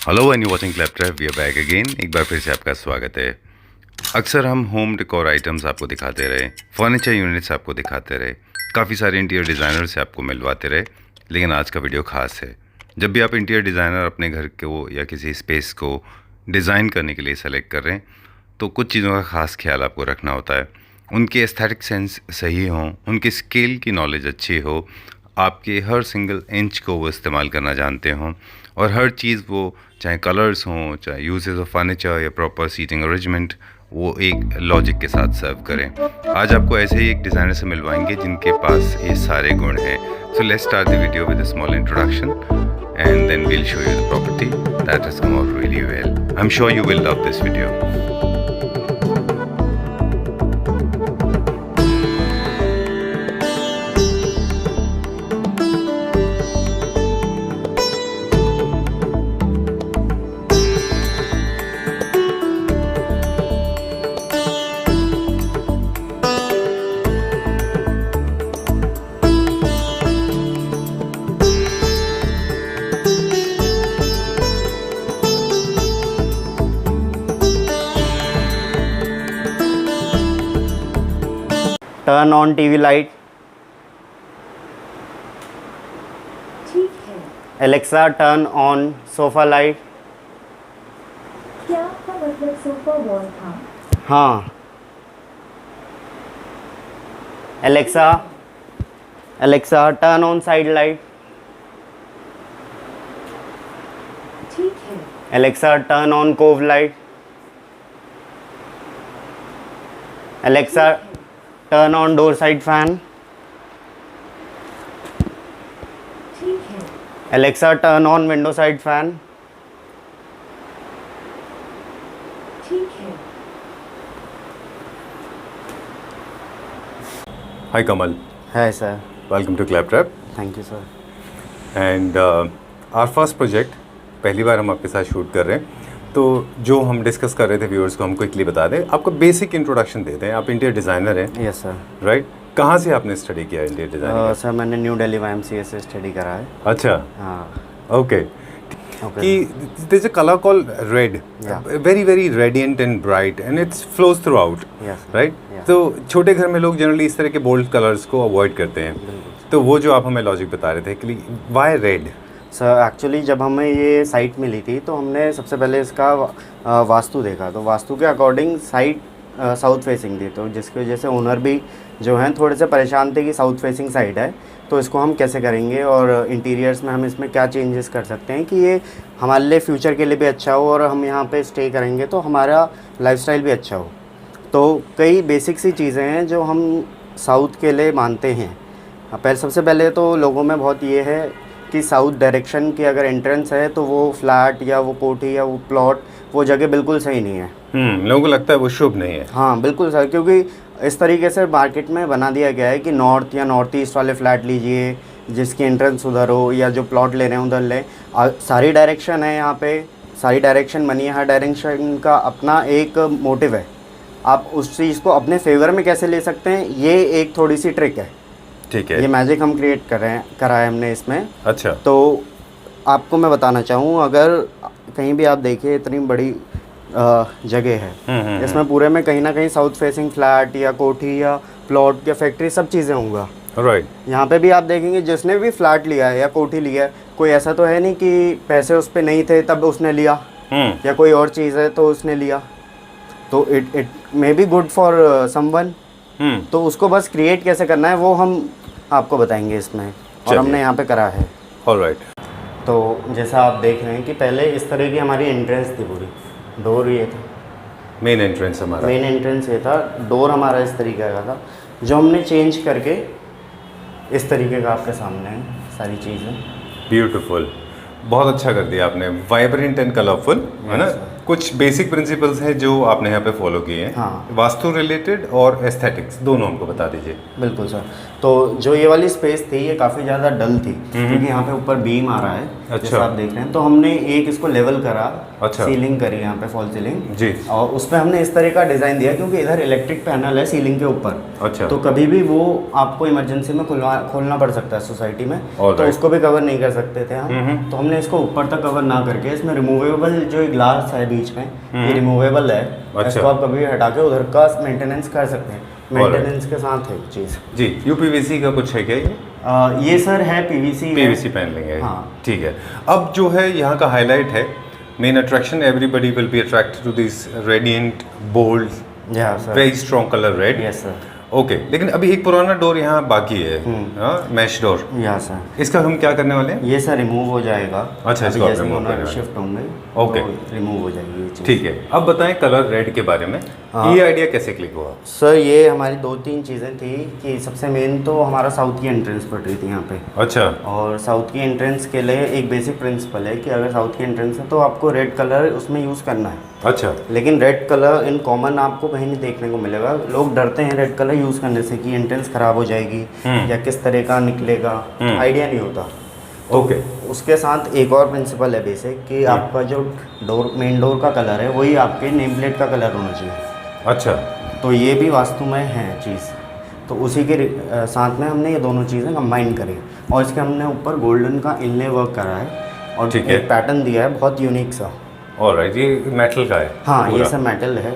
Hello and you watching Claptrap, we are back again. एक बार फिर से आपका स्वागत है। अक्सर हम होम डेकोर आइटम्स आपको दिखाते रहे, फर्नीचर यूनिट्स आपको दिखाते रहे, काफ़ी सारे इंटीरियर डिज़ाइनर से आपको मिलवाते रहे, लेकिन आज का वीडियो ख़ास है। जब भी आप इंटीरियर डिज़ाइनर अपने घर को या किसी स्पेस को डिज़ाइन करने के लिए सेलेक्ट कर रहे हैं तो कुछ चीज़ों का ख़ास ख्याल आपको रखना होता है। उनके एस्थेटिक सेंस सही हों, उनके स्केल की नॉलेज अच्छी हो, आपके हर सिंगल इंच को वो इस्तेमाल करना जानते हों, और हर चीज़ वो चाहे कलर्स हों, चाहे यूजेस ऑफ फर्नीचर या प्रॉपर सीटिंग अरेंजमेंट, वो एक लॉजिक के साथ सर्व करें। आज आपको ऐसे ही एक डिज़ाइनर से मिलवाएंगे जिनके पास ये सारे गुण हैं। So let's start the video with a small introduction and then we'll show you the property that has come out really well. I am sure you will love this video. Turn on TV light. ठीक है। Alexa turn on sofa light. क्या आपका मतलब sofa wall था? हाँ। Alexa Alexa turn on side light. ठीक है। Alexa turn on cove light. Alexa turn on door side fan. ठीक है। Alexa turn on window side fan. ठीक है। Hi Kamal, hi sir. Welcome to Claptrap. Thank you sir. And our first project, पहली बार हम आपके साथ शूट कर रहे हैं, तो जो हम डिस्कस कर रहे थे व्यूअर्स को हम क्विकली बता दें। आपको बेसिक इंट्रोडक्शन दे दें। आप इंटीरियर डिज़ाइनर हैं, यस सर। राइट? कहाँ से आपने स्टडी किया इंटीरियर डिज़ाइनिंग? सर मैंने न्यू दिल्ली YMCA से स्टडी करा है। अच्छा, हाँ। ओके। कि there is a colour called red, very very radiant and bright and it's flows throughout, right? तो छोटे घर में लोग जनरली इस तरह के बोल्ड कलर्स को अवॉइड करते हैं, तो वो जो आप हमें लॉजिक बता रहे थे कि व्हाई रेड? सर एक्चुअली जब हमें ये साइट मिली थी तो हमने सबसे पहले इसका वास्तु देखा, तो वास्तु के अकॉर्डिंग साइट साउथ फेसिंग थी, तो जिसकी वजह से ओनर भी जो हैं थोड़े से परेशान थे कि साउथ फेसिंग साइड है तो इसको हम कैसे करेंगे और इंटीरियर्स में हम इसमें क्या चेंजेस कर सकते हैं कि ये हमारे लिए फ्यूचर के लिए भी अच्छा हो और हम यहाँ पे स्टे करेंगे तो हमारा लाइफस्टाइल भी अच्छा हो। तो कई बेसिक सी चीज़ें हैं जो हम साउथ के लिए मानते हैं। सबसे पहले तो लोगों में बहुत ये है कि साउथ डायरेक्शन की अगर एंट्रेंस है तो वो फ्लैट या वो कोठी या वो प्लॉट, वो जगह बिल्कुल सही नहीं है। लोगों को लगता है वो शुभ नहीं है। हाँ बिल्कुल सर, क्योंकि इस तरीके से मार्केट में बना दिया गया है कि नॉर्थ या नॉर्थ ईस्ट वाले फ्लैट लीजिए जिसकी एंट्रेंस उधर हो, या जो प्लॉट ले रहे हैं उधर लें। सारी डायरेक्शन है यहाँ पे, सारी डायरेक्शन बनी है, हर डायरेक्शन का अपना एक मोटिव है। आप उस चीज़ को अपने फेवर में कैसे ले सकते हैं, ये एक थोड़ी सी ट्रिक है। ठीक है, ये मैजिक हम क्रिएट करा है हमने इसमें। अच्छा। तो आपको मैं बताना चाहूँ, अगर कहीं भी आप देखिए इतनी बड़ी जगह है, इसमें पूरे में कहीं ना कहीं साउथ फेसिंग फ्लैट या कोठी या प्लॉट या फैक्ट्री सब चीज़ें होंगे, राइट? यहाँ पे भी आप देखेंगे जिसने भी फ्लैट लिया है या कोठी लिया है, कोई ऐसा तो है नहीं कि पैसे उस पर नहीं थे तब उसने लिया, या कोई और चीज़ है तो उसने लिया। तो it may be good for someone, तो उसको बस क्रिएट कैसे करना है वो हम आपको बताएंगे इसमें, और हमने यहाँ पे करा है। ऑलराइट। तो जैसा आप देख रहे हैं कि पहले इस तरह की हमारी एंट्रेंस थी, पूरी डोर ये था, मेन एंट्रेंस हमारा। मेन एंट्रेंस ये था, डोर हमारा इस तरीके का था, जो हमने चेंज करके इस तरीके का आपके सामने है सारी चीज़ें। ब्यूटीफुल, बहुत अच्छा कर दिया आपने, वाइब्रेंट एंड कलरफुल, है ना? कुछ बेसिक प्रिंसिपल्स हैं जो आपने यहाँ पे फॉलो किए हैं। हाँ। वास्तु रिलेटेड और एस्थेटिक्स दोनों हमको बता दीजिए। बिल्कुल सर। तो जो ये वाली स्पेस थी ये काफ़ी ज़्यादा डल थी, क्योंकि यहाँ पे ऊपर बीम आ रहा है, अच्छा। जैसा आप देख रहे हैं। तो हमने एक इसको लेवल करा, अच्छा। सीलिंग करी यहाँ पे, फॉल सीलिंग जी। और उसमें हमने इस तरह का डिज़ाइन दिया, क्योंकि इधर इलेक्ट्रिक पैनल है सीलिंग के ऊपर। अच्छा। तो कभी भी वो आपको इमरजेंसी में खोलना पड़ सकता है सोसाइटी में, Alright। तो उसको भी कवर नहीं कर सकते थे हम। तो हमने इसको ऊपर तक कवर ना करके इसमें रिमूवेबल जो ग्लास है बीच में, ये रिमूवेबल है। अच्छा। इसको आप कभी भी हटा के उधर का मेंटेनेंस कर सकते हैं। मेंटेनेंस के साथ है चीज़ जी। यूपीवीसी का कुछ है क्या ये? ये सर है पीवीसी। पीवीसी पैनलिंग है। हाँ। ठीक है। अब जो है यहाँ का हाईलाइट है, main attraction, everybody will be attracted to this radiant bold yeah sir. Very strong colour red. Yes sir. Okay, लेकिन अभी एक पुराना डोर यहाँ बाकी है, मैश डोर। या सर। इसका हम क्या करने वाले हैं? ये सर रिमूव हो जाएगा। अच्छा, अभी इसको आप जैसे remove ओनर करने वाले। शिफ्ट होंगे ओके। तो रिमूव हो जाएगी ये चीज़। ठीक है। अब बताएं कलर रेड के बारे में। हाँ। ये आइडिया कैसे क्लिक हुआ? सर ये हमारी 2-3 चीज़ें थी कि सबसे मेन तो हमारा साउथ की एंट्रेंस पड़ रही थी यहाँ पे। अच्छा। और साउथ की एंट्रेंस के लिए एक बेसिक प्रिंसिपल है कि अगर साउथ की एंट्रेंस है तो आपको रेड कलर उसमें यूज़ करना है। अच्छा। लेकिन रेड कलर इन कॉमन आपको कहीं नहीं देखने को मिलेगा। लोग डरते हैं रेड कलर यूज़ करने से कि एंट्रेंस ख़राब हो जाएगी या किस तरह का निकलेगा, आइडिया नहीं होता। ओके। उसके साथ एक और प्रिंसिपल है बेसिक कि आपका जो डोर, मेन डोर का कलर है वही आपके नेम प्लेट का कलर होना चाहिए। अच्छा। तो ये भी वास्तु में है चीज़। तो उसी के साथ में हमने ये दोनों चीज़ें कंबाइन करी और इसके हमने ऊपर गोल्डन का इनले वर्क करा है और ठीक है। एक पैटर्न दिया है बहुत यूनिक सा। ऑलराइट, ये मेटल का है? हाँ, ये पूरा? सब मेटल है।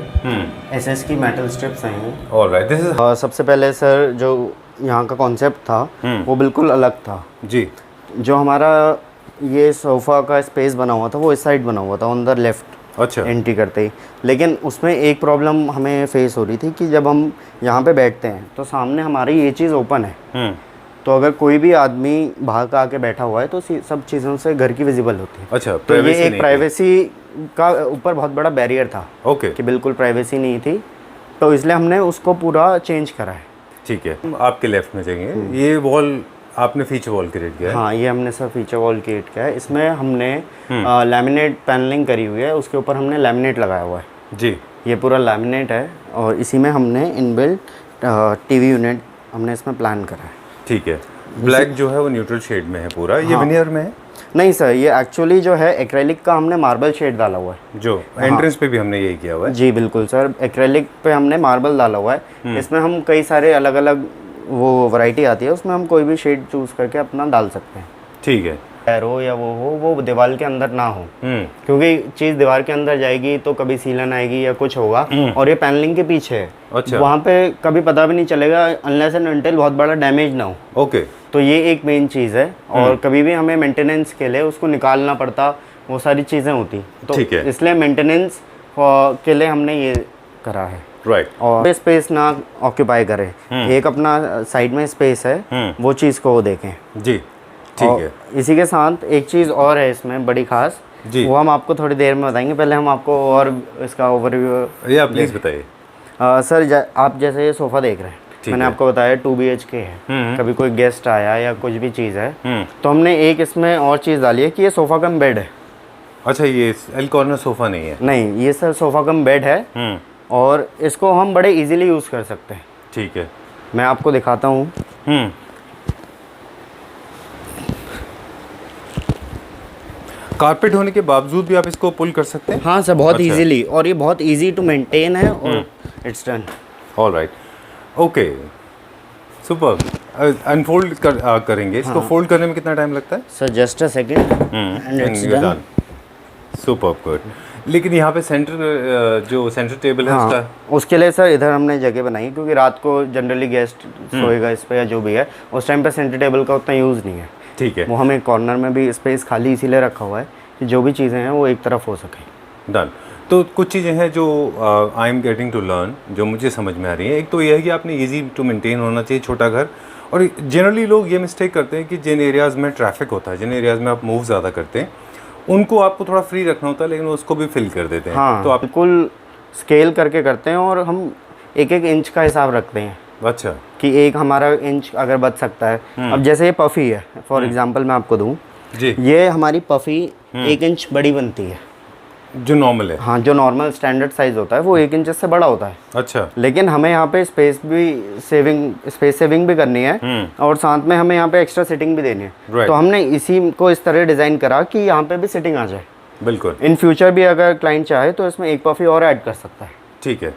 एसएस की मेटल स्ट्रिप्स हैं। Alright, this is. सबसे पहले सर जो यहाँ का कॉन्सेप्ट था वो बिल्कुल अलग था जी। जो हमारा ये सोफ़ा का स्पेस बना हुआ था वो इस साइड बना हुआ था, ऑन द लेफ़्ट अच्छा। एंट्री करते ही। लेकिन उसमें एक प्रॉब्लम हमें फेस हो रही थी कि जब हम यहाँ पे बैठते हैं तो सामने हमारी ये चीज़ ओपन है। तो अगर कोई भी आदमी बाहर का आके बैठा हुआ है तो सब चीज़ों से घर की विजिबल होती है। अच्छा, तो ये privacy एक नहीं प्राइवेसी का ऊपर बहुत बड़ा बैरियर था। ओके। कि बिल्कुल प्राइवेसी नहीं थी, तो इसलिए हमने उसको पूरा चेंज करा है। ठीक है, आपके लेफ्ट में जाएंगे। ये वॉल आपने फीचर वॉल क्रिएट किया है? हाँ, ये हमने सर फीचर वॉल क्रिएट किया है। इसमें हमने लैमिनेट पैनलिंग करी हुई है, उसके ऊपर हमने लैमिनेट लगाया हुआ है। जी। ये पूरा लैमिनेट है और इसी में हमने इनबिल्ट टीवी यूनिट हमने इसमें प्लान करा है। ठीक है। ब्लैक जो है वो न्यूट्रल शेड में है पूरा। ये हाँ। विनियर में है? नहीं सर, ये एक्चुअली जो है एक्रेलिक का हमने मार्बल शेड डाला हुआ है। जो एंट्रेंस पे भी हमने यही किया हुआ है। जी बिल्कुल सर, एक्रेलिक पे हमने मार्बल डाला हुआ है। इसमें हम कई सारे अलग अलग वो वैरायटी आती है, उसमें हम कोई भी शेड चूज़ करके अपना डाल सकते हैं। ठीक है। एरो या वो दीवार के अंदर ना हो, क्योंकि चीज़ दीवार के अंदर जाएगी तो कभी सीलन आएगी या कुछ होगा। और ये पैनलिंग के पीछे है। अच्छा। वहाँ पे कभी पता भी नहीं चलेगा अनलेस एंड अनटिल बहुत बड़ा डैमेज ना हो। ओके। तो ये एक मेन चीज़ है। और कभी भी हमें मेंटेनेंस के लिए उसको निकालना पड़ता, वो सारी चीज़ें होती। तो ठीक है। इसलिए मेंटेनेंस के लिए हमने ये करा है। राइट। और स्पेस ना ऑक्यूपाई करे, एक अपना साइड में स्पेस है वो चीज़ को वो देखें। जी। ठीक और है। इसी के साथ एक चीज़ और है इसमें बड़ी खास, जी। वो हम आपको थोड़ी देर में बताएंगे। पहले हम आपको और इसका ओवरव्यू। या प्लीज़ बताइए। सर आप जैसे ये सोफ़ा देख रहे हैं, मैंने आपको बताया 2 BHK है। कभी कोई गेस्ट आया या कुछ भी चीज़ है तो हमने एक इसमें और चीज़ डाली है कि ये सोफ़ा कम बेड है। अच्छा, ये एल कॉर्नर सोफ़ा नहीं है? नहीं, ये सर सोफ़ा कम बेड है और इसको हम बड़े इजीली यूज़ कर सकते हैं। ठीक है। मैं आपको दिखाता हूँ। कारपेट होने के बावजूद भी आप इसको पुल कर सकते हैं? हाँ सर, बहुत अच्छा। इजीली, और ये बहुत इजी टू मेंटेन है और it's done. Alright. Okay, super. Unfold करेंगे इसको। फोल्ड करने में कितना टाइम लगता है? Sir just a second and it's done. Super good. लेकिन यहाँ पे जो सेंटर टेबल है उसका? उसके लिए सर इधर हमने जगह बनाई क्योंकि रात को जनरली गेस्ट सोएगा इस पे या जो भी है, उस टाइम पे सेंटर टेबल का उतना यूज़ नहीं है। ठीक है। वो हमें कॉर्नर में भी स्पेस खाली इसीलिए रखा हुआ है कि जो भी चीज़ें हैं वो एक तरफ हो सके। डन। तो कुछ चीज़ें हैं जो I am getting to learn, जो मुझे समझ में आ रही है। एक तो यह है कि आपने इजी टू मेंटेन होना चाहिए छोटा घर। और जनरली लोग ये मिस्टेक करते हैं कि जिन एरियाज़ में ट्रैफिक होता है, जिन एरियाज़ में आप मूव ज़्यादा करते हैं, उनको आपको थोड़ा फ्री रखना होता है, लेकिन उसको भी फिल कर देते हैं। हाँ, तो आप बिल्कुल स्केल करके करते हैं और हम एक एक इंच का हिसाब रखते हैं। अच्छा। कि एक हमारा इंच अगर बच सकता है। अब जैसे ये पफ़ी है, फॉर एग्जांपल मैं आपको दूं, जी। ये हमारी पफ़ी 1 इंच बड़ी बनती है। जो नॉर्मल है। हाँ, जो नॉर्मल स्टैंडर्ड साइज़ होता है वो 1 इंच से बड़ा होता है। अच्छा। लेकिन हमें यहाँ पे स्पेस सेविंग भी करनी है और साथ में हमें यहाँ पे एक्स्ट्रा सीटिंग भी देनी है। Right. तो हमने इसी को इस तरह डिज़ाइन करा कि यहाँ पे भी सीटिंग आ जाए। बिल्कुल। इन फ्यूचर भी अगर क्लाइंट चाहे तो इसमें एक पफ़ी और ऐड कर सकता है। ठीक है।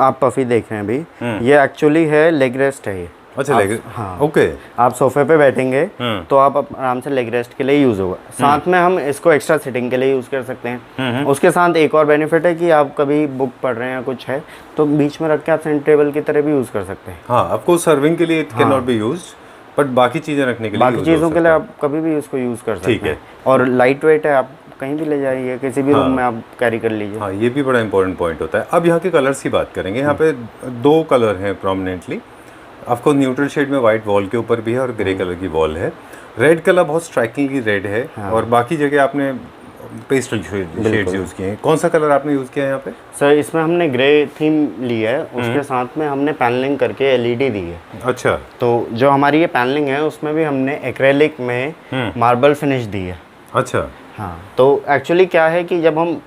आप पफ़ी देख रहे हैं अभी, ये एक्चुअली है लेग रेस्ट है ये। अच्छा, लेग। हाँ, ओके। आप सोफे पे बैठेंगे तो आप आराम से लेग रेस्ट के लिए यूज़ होगा। साथ में हम इसको एक्स्ट्रा सिटिंग के लिए यूज़ कर सकते हैं। उसके साथ एक और बेनिफिट है कि आप कभी बुक पढ़ रहे हैं या कुछ है तो बीच में रख के आप सेंटर टेबल की तरह भी यूज़ कर सकते हैं। हाँ, आपको सर्विंग के लिए it can not be used, but बाकी चीज़ें रखने के लिए बाकी चीज़ों के लिए आप कभी भी उसको यूज़ कर सकते ठीक है। हैं। और लाइट वेट है, आप कहीं भी ले जाइए, किसी भी रूम में आप कैरी कर लीजिए। हाँ, ये भी बड़ा इंपॉर्टेंट पॉइंट होता है। अब यहाँ के कलर्स की बात करेंगे। यहाँ पे 2 कलर हैं प्रोमिनेंटली। आपको न्यूट्रल शेड में वाइट वॉल के ऊपर भी है और ग्रे कलर की वॉल है। रेड कलर बहुत स्ट्राइकिंगली रेड है और बाकी जगह आपने पेस्टल शेड्स यूज़ किए हैं। कौन सा कलर आपने यूज़ किया है यहाँ पे? सर, इसमें हमने ग्रे थीम ली है, उसके साथ में हमने पैनलिंग करके एलईडी दी है। अच्छा। तो जो हमारी ये पैनलिंग है उसमें भी हमने एक्रेलिक में मार्बल फिनिश दी है। अच्छा। हाँ, तो एक्चुअली क्या है कि जब हम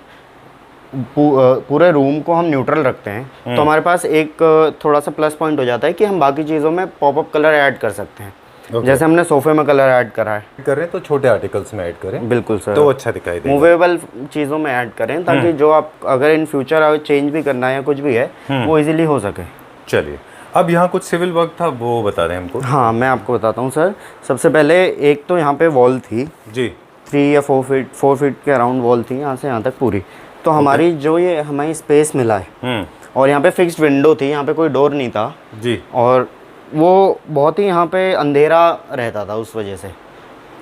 पूरे रूम को हम न्यूट्रल रखते हैं तो हमारे पास एक थोड़ा सा प्लस पॉइंट हो जाता है कि हम बाकी चीज़ों में पॉपअप कलर ऐड कर सकते हैं। जैसे हमने सोफे में कलर ऐड करा है, कर रहे हैं तो छोटे आर्टिकल्स में ऐड करें। बिल्कुल सर, तो अच्छा दिखाई देगा। मूवेबल चीज़ों में ऐड करें ताकि जो आप अगर इन फ्यूचर चेंज भी करना है या कुछ भी है वो इजीली हो सके। चलिए, अब यहाँ कुछ सिविल वर्क था वो बता दें हमको। हाँ, मैं आपको बताता हूँ सर। सबसे पहले एक तो यहाँ पे वॉल थी जी। 3 या 4 फीट के अराउंड वॉल थी, यहाँ से यहाँ तक पूरी। तो हमारी जो ये हमें स्पेस मिला है और यहाँ पे फिक्स्ड विंडो थी, यहाँ पे कोई डोर नहीं था जी। और वो बहुत ही यहाँ पे अंधेरा रहता था, उस वजह से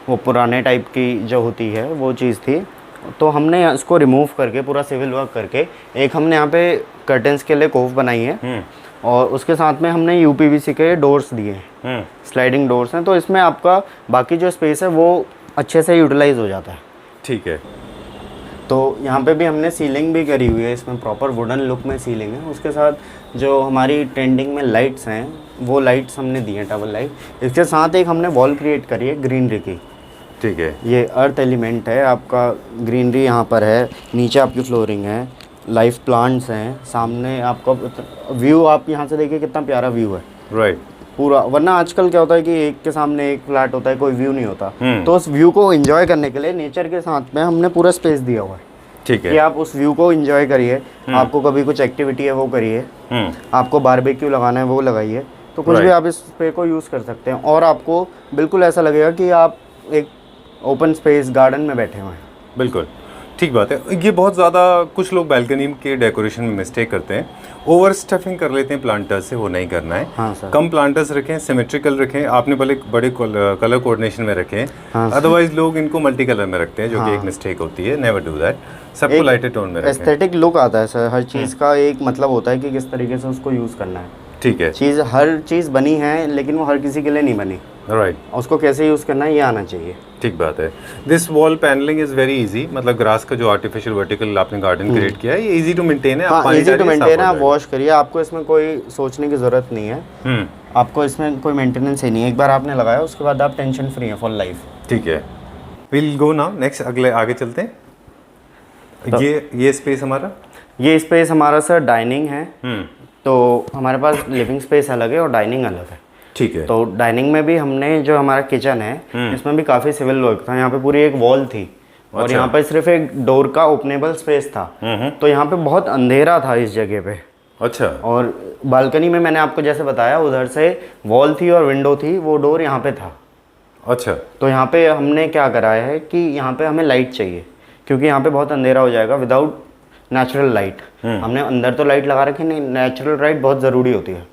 वो पुराने टाइप की जो होती है वो चीज़ थी। तो हमने इसको रिमूव करके पूरा सिविल वर्क करके एक हमने यहाँ पे कर्टन्स के लिए कोफ बनाई है और उसके साथ में हमने यूपीवीसी के डोर्स दिए हैं, स्लाइडिंग डोर्स हैं। तो इसमें आपका बाकी जो स्पेस है वो अच्छे से यूटिलाइज हो जाता है। ठीक है। तो यहाँ पे भी हमने सीलिंग भी करी हुई है, इसमें प्रॉपर वुडन लुक में सीलिंग है। उसके साथ जो हमारी ट्रेंडिंग में लाइट्स हैं वो लाइट्स हमने दी हैं, डबल लाइट। इसके साथ एक हमने वॉल क्रिएट करी है ग्रीनरी की। ठीक है। ये अर्थ एलिमेंट है आपका, ग्रीनरी यहाँ पर है, नीचे आपकी फ्लोरिंग है, लाइव प्लांट्स हैं, सामने आपका व्यू आप यहाँ से देखिए कितना प्यारा व्यू है। राइट। पूरा, वरना आजकल क्या होता है कि एक के सामने एक फ्लैट होता है, कोई व्यू नहीं होता। तो उस व्यू को एंजॉय करने के लिए नेचर के साथ में हमने पूरा स्पेस दिया हुआ है। ठीक कि है। आप उस व्यू को एंजॉय करिए, आपको कभी कुछ एक्टिविटी है वो करिए, आपको बारबेक्यू लगाना है वो लगाइए, तो कुछ भी आप इस स्पेस को यूज़ कर सकते हैं और आपको बिल्कुल ऐसा लगेगा कि आप एक ओपन स्पेस गार्डन में बैठे हुए हैं। बिल्कुल ठीक बात है। ये बहुत ज़्यादा कुछ लोग बालकनी के डेकोरेशन में मिस्टेक करते हैं, ओवर स्टफिंग कर लेते हैं प्लांटर्स से, वो नहीं करना है। हाँ सर। कम प्लांटर्स रखें, सिमेट्रिकल रखें। आपने भले बड़े कलर कोऑर्डिनेशन में रखें, हाँ अदरवाइज लोग इनको मल्टी कलर में रखते हैं, जो कि एक मिस्टेक होती है। Never do that. सबको लाइटर टोन में रखें। एस्थेटिक लुक आता है सर, हर चीज़ का एक मतलब होता है कि किस तरीके से उसको यूज़ करना है। ठीक है। हर चीज़ बनी है लेकिन वो हर किसी के लिए नहीं बनी, राइट। उसको कैसे यूज़ करना है ये आना चाहिए। ठीक बात है। This wall panelling is very easy, मतलब ग्रास का जो आर्टिफिशियल वर्टिकल आपने गार्डन क्रिएट किया है, ये इजी टू मेंटेन है। हाँ, इजी टू मेंटेन है, आप वॉश करिए, आपको इसमें कोई सोचने की ज़रूरत नहीं है। आपको इसमें कोई मेंटेनेंस ही नहीं है, एक बार आपने लगाया उसके बाद आप टेंशन फ्री हैं फॉर लाइफ। ठीक है। विल गो नाउ नेक्स्ट, अगले आगे चलते हैं। ये स्पेस हमारा, ये स्पेस हमारा सर डाइनिंग है। तो हमारे पास लिविंग स्पेस अलग है और डाइनिंग अलग है। ठीक है। तो डाइनिंग में भी हमने जो हमारा किचन है इसमें भी काफ़ी सिविल वर्क था। यहाँ पे पूरी एक वॉल थी और यहाँ पे सिर्फ एक डोर का ओपनेबल स्पेस था। तो यहाँ पे बहुत अंधेरा था इस जगह पे। अच्छा। और बालकनी में मैंने आपको जैसे बताया उधर से वॉल थी और विंडो थी, वो डोर यहाँ पे था। अच्छा। तो यहाँ पे हमने क्या कराया है कि यहाँ पे हमें लाइट चाहिए, क्योंकि यहाँ पे बहुत अंधेरा हो जाएगा विदाउट नेचुरल लाइट। हमने अंदर तो लाइट लगा रखी, नहीं, नेचुरल लाइट बहुत ज़रूरी होती है।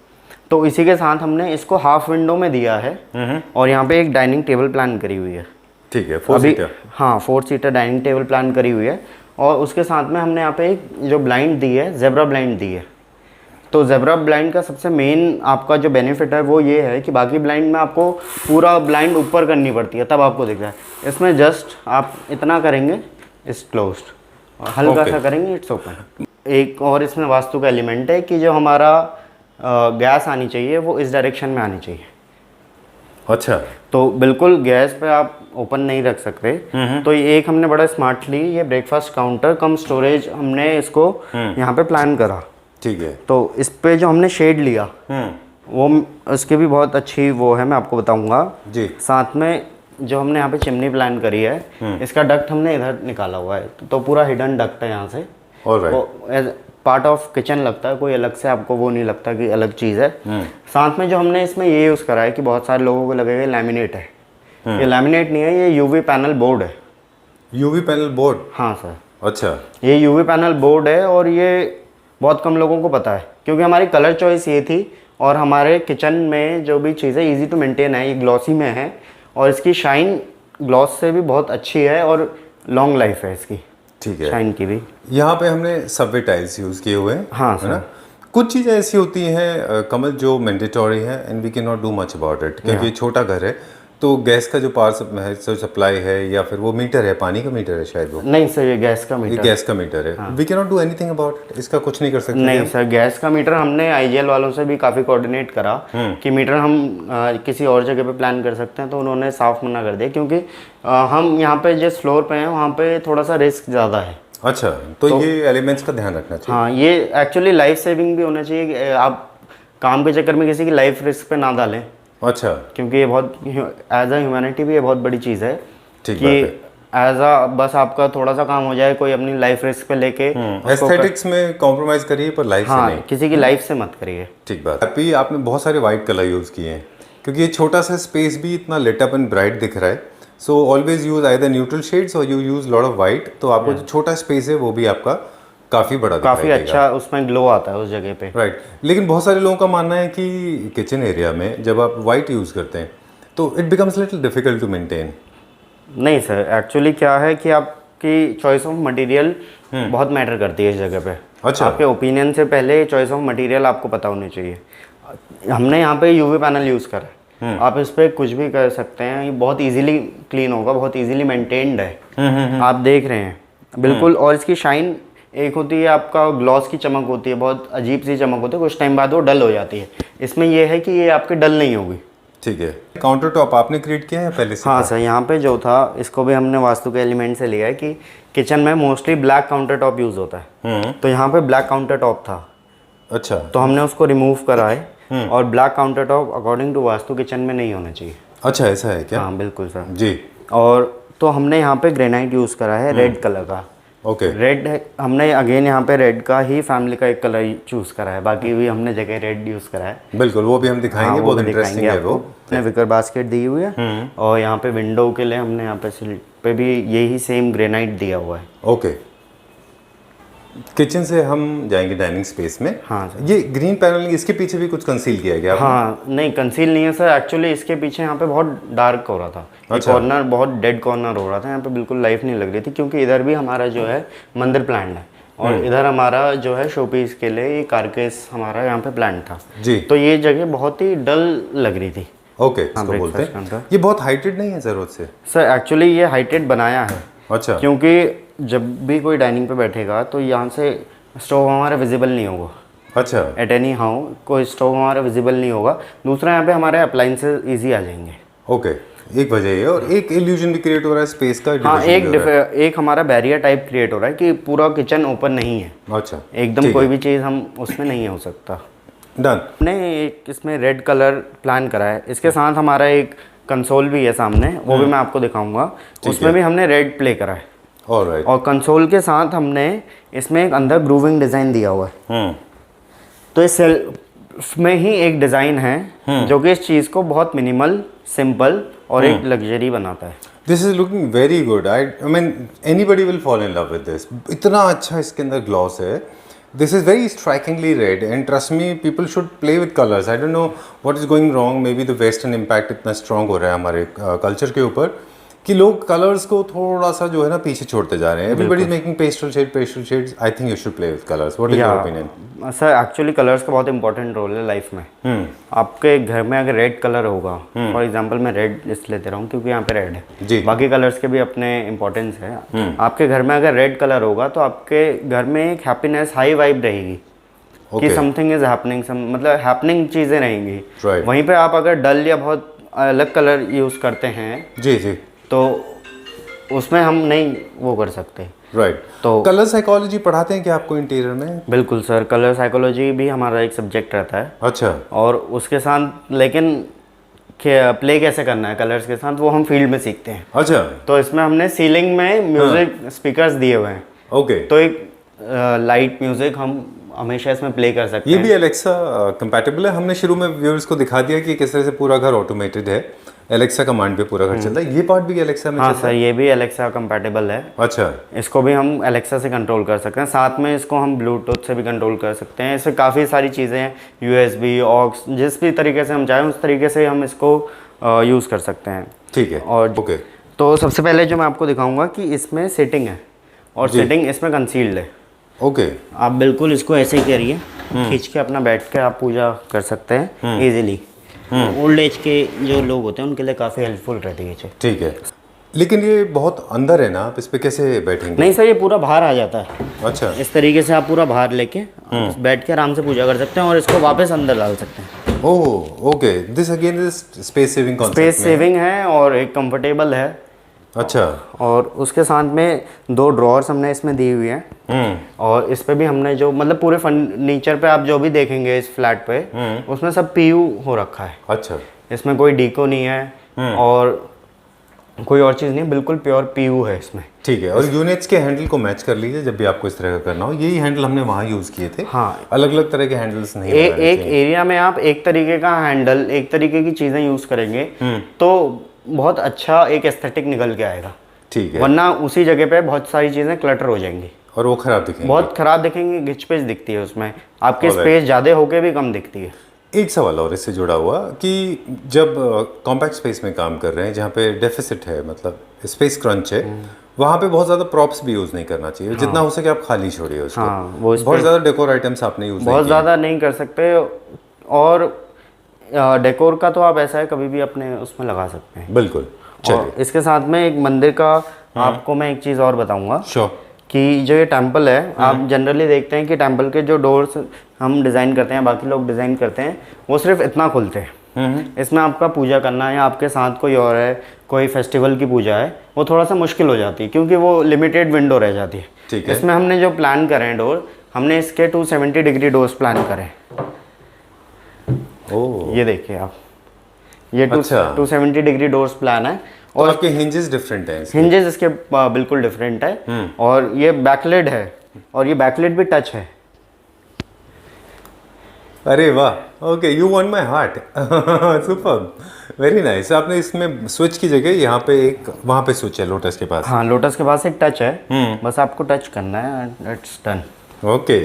तो इसी के साथ हमने इसको हाफ विंडो में दिया है और यहाँ पे एक डाइनिंग टेबल प्लान करी हुई है। ठीक है। 4 सीटर। हाँ, 4 सीटर डाइनिंग टेबल प्लान करी हुई है और उसके साथ में हमने यहाँ पे एक जो ब्लाइंड दी है, जेब्रा ब्लाइंड दी है। तो जेब्रा ब्लाइंड का सबसे मेन आपका जो बेनिफिट है वो ये है कि बाकी ब्लाइंड में आपको पूरा ब्लाइंड ऊपर करनी पड़ती है तब आपको दिख रहा है। इसमें जस्ट आप इतना करेंगे इट्स क्लोज्ड, और हल्का सा करेंगे इट्स ओपन। एक और इसमें वास्तु का एलिमेंट है कि जो हमारा गैस आनी चाहिए वो इस डायरेक्शन में आनी चाहिए। अच्छा। तो बिल्कुल गैस पे आप ओपन नहीं रख सकते। तो ये एक हमने बड़ा स्मार्टली ये ब्रेकफास्ट काउंटर कम स्टोरेज हमने इसको यहाँ पे प्लान करा। ठीक है। तो इस पे जो हमने शेड लिया वो उसकी भी बहुत अच्छी वो है, मैं आपको बताऊंगा जी। साथ में जो हमने यहाँ पे चिमनी प्लान करी है, इसका डक्ट हमने इधर निकाला हुआ है, तो पूरा हिडन डक्ट है यहाँ से। ऑलराइट। वो एज पार्ट ऑफ किचन लगता है, कोई अलग से आपको वो नहीं लगता कि अलग चीज़ है। साथ में जो हमने इसमें ये यूज़ करा है कि बहुत सारे लोगों को लगेगा लैमिनेट है, ये लैमिनेट नहीं है, ये यूवी पैनल बोर्ड है। UV panel board? हाँ सर, अच्छा। ये यूवी पैनल बोर्ड है और ये बहुत कम लोगों को पता है, क्योंकि हमारी कलर चॉइस ये थी और हमारे किचन में जो भी चीज़ें इजी टू मेंटेन है, ये ग्लॉसी में है और इसकी शाइन ग्लॉस से भी बहुत अच्छी है और लॉन्ग लाइफ है इसकी। ठीक है। शाइन की भी। यहाँ पे हमने सबवे टाइल्स यूज़ किए हुए हैं। हाँ है ना? कुछ चीज़ें ऐसी होती हैं कमल जो मैंडेटरी है and we can not do much about it, क्योंकि ये छोटा घर है। तो गैस का जो पावर सप्लाई है या फिर वो मीटर है, पानी का मीटर है शायद वो? नहीं सर, ये गैस का ये मीटर। गैस का मीटर है। We can not do anything about it, इसका कुछ नहीं कर सकते? नहीं सर, गैस का मीटर हमने आईजीएल वालों से भी काफ़ी कोऑर्डिनेट करा कि मीटर हम किसी और जगह पे प्लान कर सकते हैं, तो उन्होंने साफ मना कर दिया, क्योंकि हम यहाँ पे जिस फ्लोर पे हैं वहाँ पे थोड़ा सा रिस्क ज़्यादा है। अच्छा, तो ये एलिमेंट्स का ध्यान रखना चाहिए। हाँ, ये एक्चुअली लाइफ सेविंग भी होना चाहिए कि आप काम के चक्कर में किसी की लाइफ रिस्क पे ना डालें। अच्छा। क्योंकि ये बहुत एज अ ह्यूमैनिटी भी ये बहुत बड़ी चीज़ है कि एज अ बस आपका थोड़ा सा काम हो जाए, कोई अपनी लाइफ रिस्क पे लेके एस्थेटिक्स में कॉम्प्रोमाइज करिए पर लाइफ से नहीं, किसी की लाइफ से मत करिए। ठीक बात। अभी आपने बहुत सारे वाइट कलर यूज़ किए हैं, क्योंकि ये छोटा सा स्पेस भी इतना लिट अप एंड ब्राइट दिख रहा है। So always use either neutral shades और you use lot of white, तो आपको जो छोटा स्पेस है वो भी आपका काफ़ी बड़ा काफ़ी अच्छा उसमें ग्लो आता है उस जगह पे। राइट। लेकिन बहुत सारे लोगों का मानना है कि किचन एरिया में जब आप वाइट यूज़ करते हैं तो it becomes little difficult to maintain. नहीं सर, एक्चुअली क्या है कि आपकी चॉइस ऑफ मटेरियल बहुत मैटर करती है इस जगह पे। अच्छा। आपके ओपिनियन से पहले चॉइस ऑफ मटेरियल आपको पता होनी चाहिए। हमने यहाँ पे यूवी पैनल यूज़ करा है, आप इस पर कुछ भी कर सकते हैं, ये बहुत इजीली क्लीन होगा, बहुत इजीली मेंटेन्ड है। आप देख रहे हैं बिल्कुल। और इसकी शाइन एक होती है, आपका ग्लॉस की चमक होती है, बहुत अजीब सी चमक होती है, कुछ टाइम बाद वो डल हो जाती है। इसमें ये है कि ये आपके डल नहीं होगी। ठीक है। काउंटर टॉप आपने क्रिएट किया है पहले से? हाँ सर, यहाँ पे जो था इसको भी हमने वास्तु के एलिमेंट से लिया है कि किचन में mostly black counter top use होता है, तो यहाँ पे ब्लैक काउंटर टॉप था। अच्छा। तो हमने उसको रिमूव करा है और black counter top according to vastu kitchen में नहीं होना चाहिए। अच्छा, ऐसा है क्या? हाँ बिल्कुल सर जी। और तो हमने यहाँ पे ग्रेनाइट यूज़ करा है रेड कलर का। ओके। रेड हमने अगेन यहाँ पे रेड का ही फैमिली का एक कलर चूज़ करा है, बाकी भी हमने जगह रेड यूज़ करा है। बिल्कुल, वो भी हम दिखाएंगे। हाँ, बहुत इंटरेस्टिंग है वो। हमने विकर बास्केट दी हुई है और यहाँ पे विंडो के लिए हमने यहाँ पे सिल पे भी यही सेम ग्रेनाइट दिया हुआ है। ओके। किचन से हम जाएंगे डाइनिंग स्पेस में। हाँ सर। ये ग्रीन पैनलिंग, इसके पीछे भी कुछ कंसील किया गया? हाँ नहीं, कंसील नहीं है सर, एक्चुअली इसके पीछे यहाँ पे बहुत डार्क हो रहा था। अच्छा। कॉर्नर बहुत डेड कॉर्नर हो रहा था, यहाँ पे बिल्कुल लाइफ नहीं लग रही थी, क्योंकि इधर भी हमारा जो है मंदिर प्लांट है और इधर हमारा जो है शोपीस के लिए ये कारकेस हमारा यहाँ पे प्लांट था जी। तो ये जगह बहुत ही डल लग रही थी। ओके, इसको बोलते हैं। ये बहुत हाइटेड नहीं है ज़रूरत से सर? एक्चुअली ये हाइटेड बनाया है। अच्छा। क्योंकि जब भी कोई डाइनिंग पे बैठेगा तो यहाँ से स्टोव हमारा विजिबल नहीं होगा। अच्छा। एट एनी हाउ कोई स्टोव हमारा विजिबल नहीं होगा। दूसरा, यहाँ पे हमारे अप्लाइंसेस इजी आ जाएंगे। ओके, एक वजह ये, और एक इल्यूजन भी क्रिएट हो रहा है स्पेस का। हाँ, एक हमारा बैरियर टाइप क्रिएट हो रहा है कि पूरा किचन ओपन नहीं है। अच्छा। एकदम कोई भी चीज़ हम उसमें नहीं हो सकता। डन। हमने एक इसमें रेड कलर प्लान करा है, इसके साथ हमारा एक कंसोल भी है सामने, वो भी मैं आपको दिखाऊंगा। उसमें भी हमने रेड प्ले करा है। ऑलराइट। और कंसोल के साथ हमने इसमें एक अंदर ग्रूविंग डिज़ाइन दिया हुआ है। तो इस सेल्फ में ही एक डिज़ाइन है जो कि इस चीज़ को बहुत मिनिमल, सिंपल और एक लग्जरी बनाता है। This is looking very good. I mean anybody will fall in love with this. इतना अच्छा इसके अंदर ग्लॉस है। This is very strikingly red and trust me, people should play with colours. I don't know what is going wrong, may be the western impact इतना strong हो रहा है हमारे कल्चर के ऊपर कि लोग कलर्स को थोड़ा सा जो है ना पीछे छोड़ते जा रहे हैं। Everybody is making pastel shades. I think you should play with colours. What is your opinion? Sir actually colours का बहुत इंपॉर्टेंट रोल है लाइफ में। आपके घर में अगर रेड कलर होगा, फॉर एग्जांपल मैं रेड इसलिए दे रहा हूँ क्योंकि यहाँ पे रेड है जी। बाकी कलर्स के भी अपने इंपॉर्टेंस है। आपके घर में अगर रेड कलर होगा तो आपके घर में एक हैप्पीनेस, हाई वाइब रहेगी कि समथिंग इज हैपनिंग, मतलब हैपनिंग चीज़ें रहेंगी। वहीं पे आप अगर डल या बहुत अलग कलर यूज़ करते हैं जी जी, तो उसमें हम नहीं वो कर सकते। राइट। तो कलर साइकोलॉजी पढ़ाते हैं क्या आपको इंटीरियर में? बिल्कुल सर, कलर साइकोलॉजी भी हमारा एक सब्जेक्ट रहता है। अच्छा और उसके साथ लेकिन प्ले कैसे करना है कलर्स के साथ वो हम फील्ड में सीखते हैं। अच्छा, तो इसमें हमने सीलिंग में म्यूज़िक स्पीकर्स दिए हुए हैं, ओके। तो एक लाइट म्यूज़िक हम हमेशा इसमें प्ले कर सकते ये हैं। भी एलेक्सा कंपैटिबल है? हमने शुरू में व्यूअर्स को दिखा दिया कि किस तरह से पूरा घर ऑटोमेटेड है, एलेक्सा कमांड पे पूरा घर चलता है। ये पार्ट भी एलेक्सा में हाँ चलता सर, ये भी एलेक्सा कंपैटिबल है। है? अच्छा, इसको भी हम एलेक्सा से कंट्रोल कर सकते हैं, साथ में इसको हम ब्लूटूथ से भी कंट्रोल कर सकते हैं। इससे काफ़ी सारी चीज़ें हैं, USB, ऑक्स, जिस भी तरीके से हम चाहें उस तरीके से हम इसको यूज़ कर सकते हैं। ठीक है, और ओके। तो सबसे पहले जो मैं आपको दिखाऊंगा कि इसमें सेटिंग है और जी। सेटिंग इसमें कंसील्ड है। ओके, आप बिल्कुल इसको ऐसे ही करिए, खींच के अपना बैठ के आप पूजा कर सकते हैं इजीली। ओल्ड एज के जो लोग होते हैं उनके लिए काफ़ी हेल्पफुल रहती है ये चीज़। ठीक है। लेकिन ये बहुत अंदर है ना, आप इस पे कैसे बैठेंगे? नहीं सर, ये पूरा बाहर आ जाता है। अच्छा, इस तरीके से आप पूरा बाहर लेके आप बैठ के आराम से पूजा कर सकते हैं और इसको वापस अंदर डाल सकते हैं। Oh okay, this again is space saving concept. Space saving है और एक कंफर्टेबल है। अच्छा, और उसके साथ में 2 ड्रॉर्स हमने इसमें दी हुई हैं। और इस पे भी हमने जो मतलब पूरे फर्नीचर पे आप जो भी देखेंगे इस फ्लैट पे उसमें सब PU हो रखा है। अच्छा, इसमें कोई डीको नहीं है और कोई और चीज़ नहीं, बिल्कुल प्योर PU है इसमें। ठीक है। और यूनिट्स के हैंडल को मैच कर लीजिए जब भी आपको इस तरह का करना हो। यही हैंडल हमने वहाँ यूज़ किए थे। हाँ। अलग अलग तरह के हैंडल्स नहीं एक लगाने चाहिए। एरिया में आप एक तरीके का हैंडल, एक तरीके की चीज़ें यूज़ करेंगे तो बहुत अच्छा एक एस्थेटिक निकल के आएगा। ठीक है। वरना उसी जगह पे बहुत सारी चीज़ें क्लटर हो जाएंगी, और वो खराब दिखेंगे। बहुत खराब दिखेंगे, घिच पिच दिखती है उसमें, आपकी Alright. स्पेस ज़्यादा होके भी कम दिखती है। एक सवाल और इससे जुड़ा हुआ कि जब कॉम्पैक्ट स्पेस में काम कर रहे हैं जहाँ पे डेफिसिट है, मतलब स्पेस क्रंच है, वहाँ पे बहुत ज़्यादा प्रॉप्स भी यूज़ नहीं करना चाहिए। जितना हो सके आप खाली छोड़िए उसको। हाँ, वो इस बहुत ज़्यादा डेकोर आइटम्स आपने यूज़ नहीं बहुत किए। ज़्यादा नहीं कर सकते। और डेकोर का तो आप ऐसा है कभी भी अपने उसमें लगा सकते हैं। बिल्कुल, चलिए। और इसके साथ में एक मंदिर का आपको मैं एक चीज़ और बताऊंगा श्योर। कि जो ये टेंपल है, आप जनरली देखते हैं कि टेंपल के जो डोर्स हम डिज़ाइन करते हैं, बाकी लोग डिज़ाइन करते हैं, वो सिर्फ इतना खुलते हैं। इसमें आपका पूजा करना है या आपके साथ कोई और है, कोई फेस्टिवल की पूजा है, वो थोड़ा सा मुश्किल हो जाती है क्योंकि वो लिमिटेड विंडो रह जाती है। ठीक है। इसमें हमने जो प्लान करे हैं डोर, हमने इसके 270 डिग्री डोर्स प्लान करें। ओह, ये देखिए आप, ये अच्छा। 270 डिग्री डोर्स प्लान है। और आपके हिंजेस डिफरेंट हैं इसके। हिंजेस इसके बिल्कुल डिफरेंट है। और ये बैकलेट है और ये बैकलेट भी टच है। अरे वाह, okay, you won my heart. Super, very nice. आपने इसमें स्विच की जगह यहाँ पे एक, वहाँ पे स्विच है लोटस के पास। हाँ, लोटस के पास एक टच है, बस आपको टच करना है, it's done. Okay,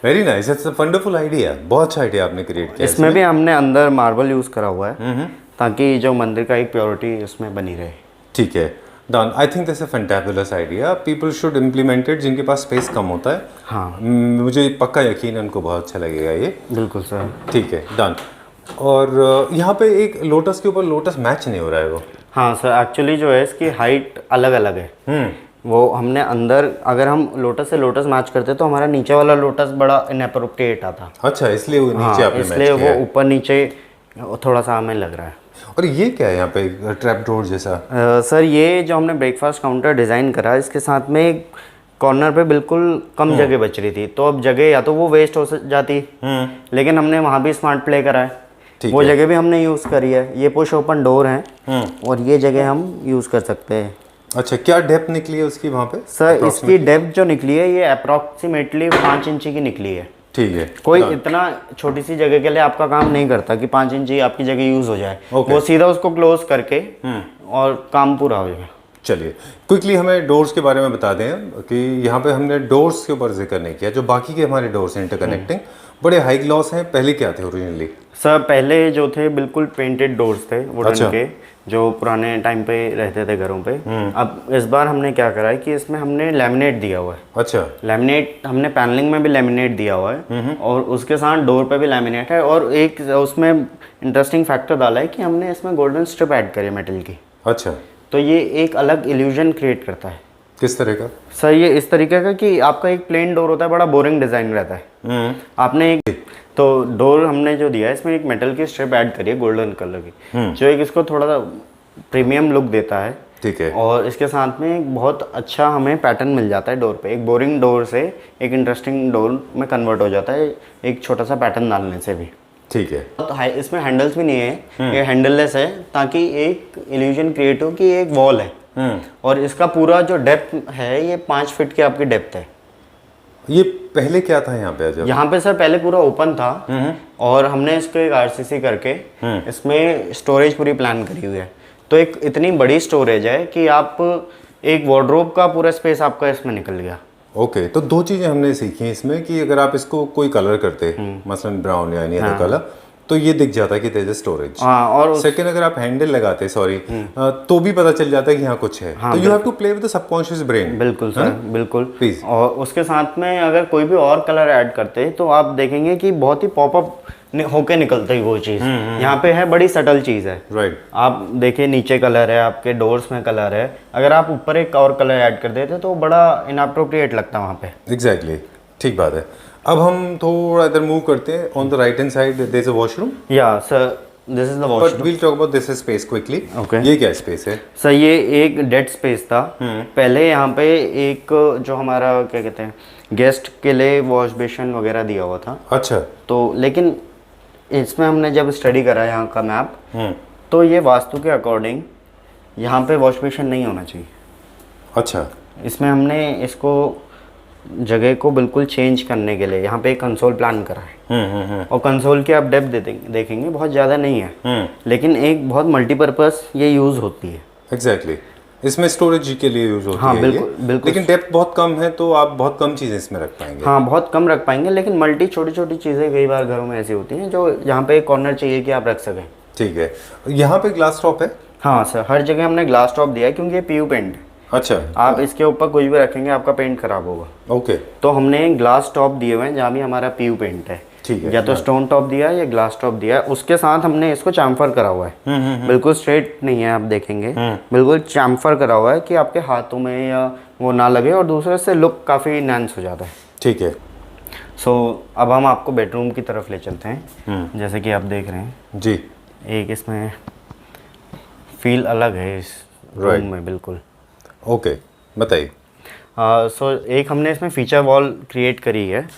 very nice, it's a wonderful idea. बहुत अच्छा आइडिया आपने क्रिएट किया। इसमें भी हमने अंदर मार्बल यूज़ करा हुआ है ताकि जो मंदिर का एक प्योरिटी उसमें बनी रहे। ठीक है, done. I think this a fantabulous idea. People should implement it जिनके पास स्पेस कम होता है। हाँ, मुझे पक्का यकीन है उनको बहुत अच्छा लगेगा ये। बिल्कुल सर। ठीक है, डन। और यहाँ पे एक लोटस के ऊपर लोटस मैच नहीं हो रहा है वो। हाँ सर, एक्चुअली जो है इसकी हाइट अलग अलग है। वो हमने अंदर, अगर हम लोटस से लोटस मैच करते तो हमारा नीचे वाला लोटस बड़ा इनएप्रोप्रिएट आता। अच्छा, इसलिए वो नीचे आपने मैच इसलिए किया वो है। ऊपर नीचे थोड़ा सा हमें लग रहा है। और ये क्या है यहाँ पे, ट्रैप डोर जैसा? सर, ये जो हमने ब्रेकफास्ट काउंटर डिज़ाइन करा, इसके साथ में एक कॉर्नर पे बिल्कुल कम जगह बच रही थी, तो अब जगह या तो वो वेस्ट हो जाती, लेकिन हमने वहाँ भी स्मार्ट प्ले करा है। ठीक वो है। जगह भी हमने यूज़ करी है। ये पुश ओपन डोर है और ये जगह हम यूज़ कर सकते हैं। अच्छा, क्या डेप्थ निकली है उसकी वहाँ पे? सर, इसकी डेप्थ जो निकली है ये अप्रॉक्सीमेटली 5 इंची की निकली है। ठीक है, कोई इतना छोटी सी जगह के लिए आपका काम नहीं करता कि 5 इंची आपकी जगह यूज़ हो जाए। Okay. वो सीधा उसको क्लोज करके और काम पूरा हो जाएगा। चलिए क्विकली हमें डोर्स के बारे में बता दें कि यहाँ पे हमने डोर्स के ऊपर जिक्र नहीं किया। जो बाकी के हमारे डोर्स हैं इंटरकनेक्टिंग, बड़े हाई ग्लॉस हैं। पहले क्या थे ओरिजिनली? सर, पहले जो थे बिल्कुल पेंटेड डोर्स थे वुडन अच्छा। के, जो पुराने टाइम पे रहते थे घरों पे। अब इस बार हमने क्या करा है कि इसमें हमने लैमिनेट दिया हुआ है। अच्छा, लैमिनेट हमने पैनलिंग में भी लैमिनेट दिया हुआ है और उसके साथ डोर पे भी लैमिनेट है। और एक उसमें इंटरेस्टिंग फैक्टर डाला है कि हमने इसमें गोल्डन स्ट्रिप ऐड करी है मेटल की, अच्छा, तो ये एक अलग इल्यूजन क्रिएट करता है। किस तरह का? सर ये इस तरीके का कि आपका एक प्लेन डोर होता है, बड़ा बोरिंग डिज़ाइन रहता है। आपने एक तो डोर हमने जो दिया है इसमें एक मेटल की स्ट्रिप ऐड करी है गोल्डन कलर की, जो एक इसको थोड़ा सा प्रीमियम लुक देता है। ठीक है। और इसके साथ में एक बहुत अच्छा हमें पैटर्न मिल जाता है डोर पे, एक बोरिंग डोर से एक इंटरेस्टिंग डोर में कन्वर्ट हो जाता है एक छोटा सा पैटर्न डालने से भी। ठीक है। तो इसमें हैंडल्स भी नहीं है, ये हैंडललेस है ताकि एक इल्यूजन क्रिएट हो कि ये एक वॉल है। और इसका पूरा जो डेप्थ है ये 5 फीट की आपकी डेप्थ है। ये पहले क्या था यहाँ पे? जब यहाँ पे सर पहले पूरा ओपन था और हमने इसको एक आरसीसी करके इसमें स्टोरेज पूरी प्लान करी हुई है। तो एक इतनी बड़ी स्टोरेज है कि आप एक वार्डरोब का पूरा स्पेस आपका इसमें निकल गया। ओके, तो 2 चीज़ें हमने सीखी इसमें कि अगर आप इसको कोई कलर करते मसलन ब्राउन या एनी अदर कलर, तो ये दिख जाता है कि देयर इज स्टोरेज। हाँ, और सेकंड अगर आप हैंडल लगाते तो भी पता चल जाता है कि यहाँ कुछ है। तो you have to play with the subconscious brain. बिल्कुल सर, बिल्कुल। प्लीज। और उसके साथ में अगर कोई भी और कलर ऐड करते तो आप देखेंगे कि बहुत ही पॉपअप होके निकलती है वो चीज़। यहाँ पे है बड़ी सटल चीज़ है। राइट। आप देखिए नीचे कलर है, आपके डोर्स में कलर है, अगर आप ऊपर एक और कलर ऐड कर देते तो बड़ा इनअप्रोप्रिएट लगता वहाँ पे। एग्जैक्टली, ठीक बात है। अब हम थोड़ा इधर मूव करते हैं। On the right hand side there is a washroom. Yeah sir this is the but washroom. We'll talk about this space quickly. Okay. ये क्या स्पेस है? सर ये एक डेड स्पेस था। पहले यहाँ पे एक जो हमारा क्या कहते हैं गेस्ट के लिए वॉश बेसिन वगैरह दिया हुआ था। अच्छा। तो लेकिन इसमें हमने जब स्टडी करा यहाँ का मैप, तो ये वास्तु के अकॉर्डिंग यहाँ पे वॉश बेसिन नहीं होना चाहिए। अच्छा। इसमें हमने इसको जगह को बिल्कुल चेंज करने के लिए यहाँ पे एक कंसोल प्लान करा है। और कंसोल की आप डेप्थ देखेंगे बहुत ज़्यादा नहीं है, लेकिन एक बहुत मल्टीपर्पज़ ये यूज़ होती है। एग्जैक्टली, इसमें स्टोरेज के लिए यूज होती हाँ, है बिल्कुल, ये। बिल्कुल। लेकिन डेप्थ बहुत कम है तो आप बहुत कम चीज़ें इसमें रख पाएंगे। हाँ, बहुत कम रख पाएंगे, लेकिन मल्टी छोटी छोटी चीज़ें कई बार घरों में ऐसी होती हैं जो यहाँ पे एक कॉर्नर चाहिए कि आप रख सकें। ठीक है। यहाँ पे ग्लास टॉप है? हाँ सर, हर जगह हमने ग्लास टॉप दिया है क्योंकि ये पीयू पेंट है। अच्छा। आप इसके ऊपर कुछ भी रखेंगे आपका पेंट खराब होगा। ओके। तो हमने ग्लास टॉप दिए हुए हैं जहाँ भी हमारा पीयू पेंट है। ठीक है। या तो स्टोन टॉप दिया है या ग्लास टॉप दिया है। उसके साथ हमने इसको चैम्फर करा हुआ है। बिल्कुल स्ट्रेट नहीं है, आप देखेंगे बिल्कुल चैम्फर करा हुआ है कि आपके हाथों में या वो ना लगे, और दूसरे से लुक काफ़ी इनहैंस हो जाता है। ठीक है। सो अब हम आपको बेडरूम की तरफ ले चलते हैं। जैसे कि आप देख रहे हैं जी। एक इसमें फील अलग है इस रूम में बिल्कुल। ओके, बताइए। सो एक हमने इसमें फीचर वॉल क्रिएट करी है।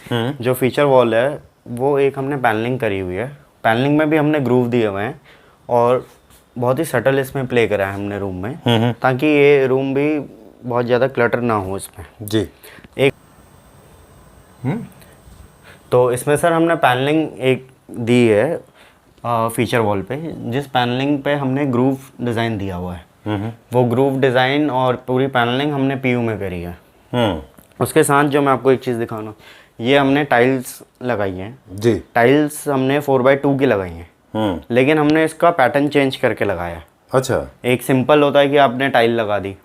जो फीचर वॉल है वो एक हमने पैनलिंग करी हुई है। पैनलिंग में भी हमने ग्रूव दिए हुए हैं और बहुत ही सटल इसमें प्ले करा है हमने रूम में, ताकि ये रूम भी बहुत ज़्यादा क्लटर ना हो इसमें। जी। एक तो इसमें सर हमने पैनलिंग एक दी है फीचर वॉल पे, जिस पैनलिंग पे हमने ग्रूव डिज़ाइन दिया हुआ है। वो ग्रूव डिज़ाइन और पूरी पैनलिंग हमने पीयू में करी है। उसके साथ जो मैं आपको एक चीज़ दिखाना, ये हमने टाइल्स लगाई हैं। जी। टाइल्स हमने 4x2 की लगाई हैं, लेकिन हमने इसका पैटर्न चेंज करके लगाया है। अच्छा। एक सिंपल होता है कि आपने टाइल लगा दी,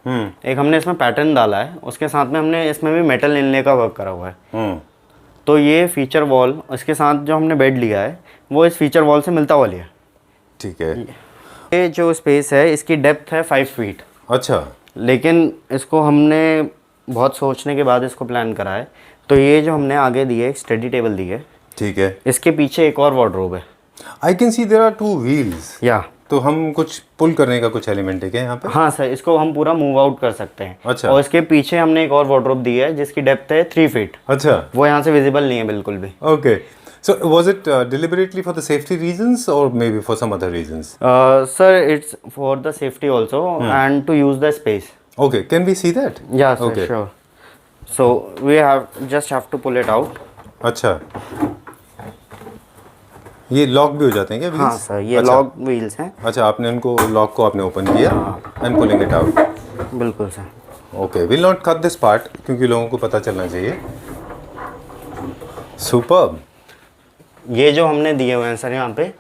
एक हमने इसमें पैटर्न डाला है, उसके साथ में हमने इसमें भी मेटल इनले का वर्क करा हुआ है। तो ये फीचर वॉल इसके साथ जो हमने बेड लिया है वो इस फीचर वॉल से मिलता हुआ लिया। ठीक है। ये जो स्पेस है इसकी डेप्थ है 5 फीट। अच्छा। लेकिन इसको हमने बहुत सोचने के बाद इसको प्लान करा है। तो ये जो हमने आगे दी है एक स्टडी टेबल दी है। ठीक है। इसके पीछे एक और वार्डरोब है। I can see there are 2 wheels. या तो हम कुछ पुल करने का कुछ एलिमेंट है क्या यहाँ पे? हाँ सर, इसको हम पूरा मूव आउट कर सकते हैं। अच्छा। और इसके पीछे हमने एक और वार्डरोब दी है जिसकी डेप्थ है 3 फीट। अच्छा। वो यहाँ से विजिबल नहीं है बिल्कुल भी। Okay, so was it deliberately for the safety reasons or maybe for some other reasons? Sir, it's for the safety also and to use the space. Okay, can we see that? Yeah, sir, Okay. sure. So we just have to pull it out. अच्छा, ये lock भी हो जाते हैं क्या wheels? हाँ sir, ये अच्छा। लॉक व्हील्स हैं। अच्छा, आपने उनको लॉक को आपने ओपन किया एंड पुलिंग इट आउट। बिल्कुल sir. Okay, will not cut this part क्योंकि लोगों को पता चलना चाहिए। सुपर्ब। ये जो हमने दिए हुए हैं सर यहाँ पे,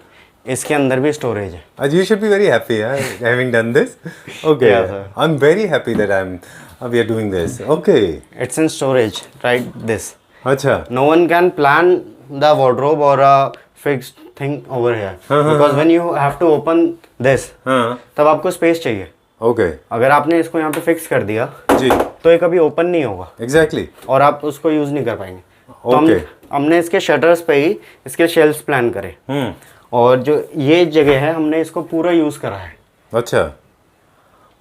इसके अंदर भी स्टोरेज है। You should be very happy, having done this. Okay, Yeah, sir. I'm very happy that we are doing this. Okay. It's in storage, right? This. अच्छा। No one can plan the wardrobe or a fixed thing over here because when you have to open this, हाँ। तब आपको space चाहिए। Okay अगर आपने इसको यहाँ पे फिक्स कर दिया जी तो ये कभी ओपन नहीं होगा एग्जैक्टली और आप उसको यूज़ नहीं कर पाएंगे। तो Okay. हमने इसके शटर्स पे ही इसके शेल्फ्स प्लान करे और जो ये जगह है हमने इसको पूरा यूज़ करा है। अच्छा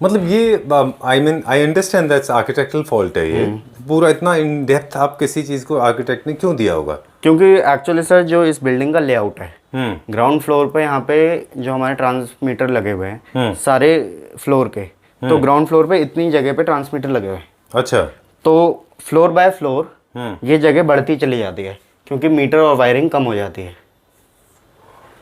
मतलब ये I understand that's architectural fault है ये पूरा इतना इन डेप्थ आप किसी चीज़ को आर्किटेक्ट ने क्यों दिया होगा? क्योंकि एक्चुअली सर जो इस बिल्डिंग का लेआउट है ग्राउंड फ्लोर पे यहाँ पे जो हमारे ट्रांसमीटर लगे हुए हैं सारे फ्लोर के, तो ग्राउंड फ्लोर पे इतनी जगह पे ट्रांसमीटर लगे हुए हैं। अच्छा तो फ्लोर बाय फ्लोर ये जगह बढ़ती चली जाती है क्योंकि मीटर और वायरिंग कम हो जाती है।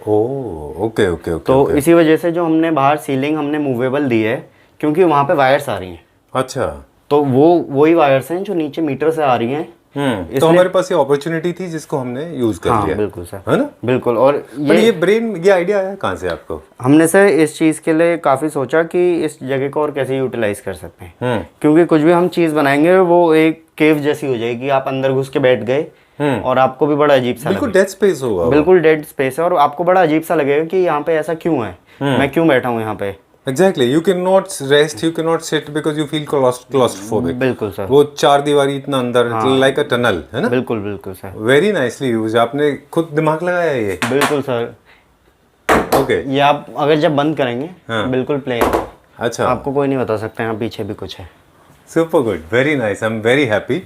ओह ओके ओके ओके तो इसी वजह से जो हमने बाहर सीलिंग हमने मूवेबल दी है क्योंकि वहाँ पे वायर्स आ रही हैं। अच्छा तो वही वायर्स हैं जो नीचे मीटर से आ रही हैं। तो हमारे पास ये अपॉर्चुनिटी थी जिसको हमने यूज कर हाँ लिया। बिल्कुल सर, है ना? बिल्कुल। और पर ये आइडिया आया कहाँ से आपको? हमने सर इस चीज़ के लिए काफ़ी सोचा कि इस जगह को और कैसे यूटिलाइज कर सकते हैं क्योंकि कुछ भी हम चीज़ बनाएंगे वो एक केव जैसी हो जाएगी, आप अंदर घुस के बैठ गए और आपको भी बड़ा अजीब सा बिल्कुल लगेगा। डेड स्पेस होगा वो। बिल्कुल डेड स्पेस है और आपको बड़ा अजीब सा लगेगा कि यहाँ पे ऐसा क्यों है, मैं क्यों बैठा हूँ यहाँ पे। Exactly you can not rest, you can not sit because you feel claustrophobic. बिल्कुल सर, वो चार दीवारी इतना अंदर लाइक अ टनल है ना? बिल्कुल बिल्कुल सर, वेरी नाइसली यूज, आपने खुद दिमाग लगाया है ये। बिल्कुल सर। ओके ये आप अगर जब बंद करेंगे बिल्कुल प्लेन, अच्छा आपको कोई नहीं बता सकता यहाँ पीछे भी कुछ है। Super good, very nice, I am very happy,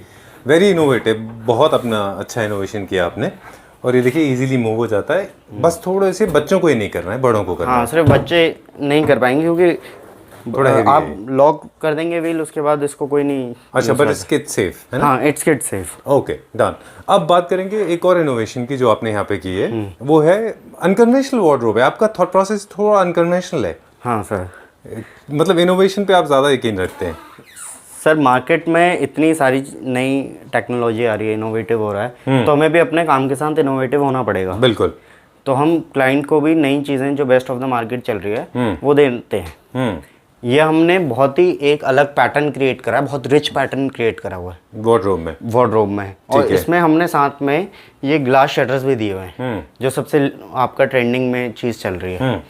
very innovative, बहुत अपना अच्छा इनोवेशन किया आपने। और ये देखिए इजीली मूव हो जाता है, बस थोड़े से बच्चों को ही नहीं करना है, बड़ों को करना हाँ सिर्फ बच्चे नहीं कर पाएंगे क्योंकि थोड़ा heavy आप है। लॉक कर देंगे व्हील, उसके बाद इसको कोई नहीं। है। अच्छा बट इट्स किड सेफ है ना? हाँ it's kid safe. Okay done. अब बात करेंगे एक और इनोवेशन की जो आपने यहाँ पे की है, वो है अनकन्वेंशनल वार्डरोब है। आपका थॉट प्रोसेस थोड़ा अनकन्वेंशनल है, हाँ सर। मतलब इनोवेशन पे आप ज़्यादा यकीन रखते हैं। सर मार्केट में इतनी सारी नई टेक्नोलॉजी आ रही है, इनोवेटिव हो रहा है, तो हमें भी अपने काम के साथ इनोवेटिव होना पड़ेगा। बिल्कुल। तो हम क्लाइंट को भी नई चीज़ें जो बेस्ट ऑफ द मार्केट चल रही है वो देते हैं। ये हमने बहुत ही एक अलग पैटर्न क्रिएट करा है, बहुत रिच पैटर्न क्रिएट करा हुआ है वार्डरोब में। वार्डरोब में। और इसमें हमने साथ में ये ग्लास शटर्स भी दिए हुए हैं जो सबसे आपका ट्रेंडिंग में चीज़ चल रही है।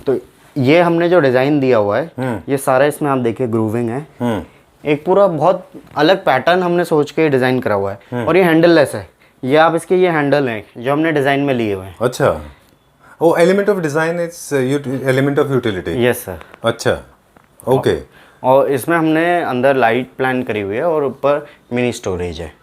तो ये हमने जो डिज़ाइन दिया हुआ है ये सारा इसमें आप देखिए ग्रूविंग है, एक पूरा बहुत अलग पैटर्न हमने सोच के डिज़ाइन करा हुआ है। और ये हैंडललेस है, ये आप इसके ये हैंडल हैं जो हमने डिज़ाइन में लिए हुए हैं। अच्छा, वो element of design it's element of utility. Yes sir. अच्छा ओके। और इसमें हमने अंदर लाइट प्लान करी हुई है और ऊपर मिनी स्टोरेज है।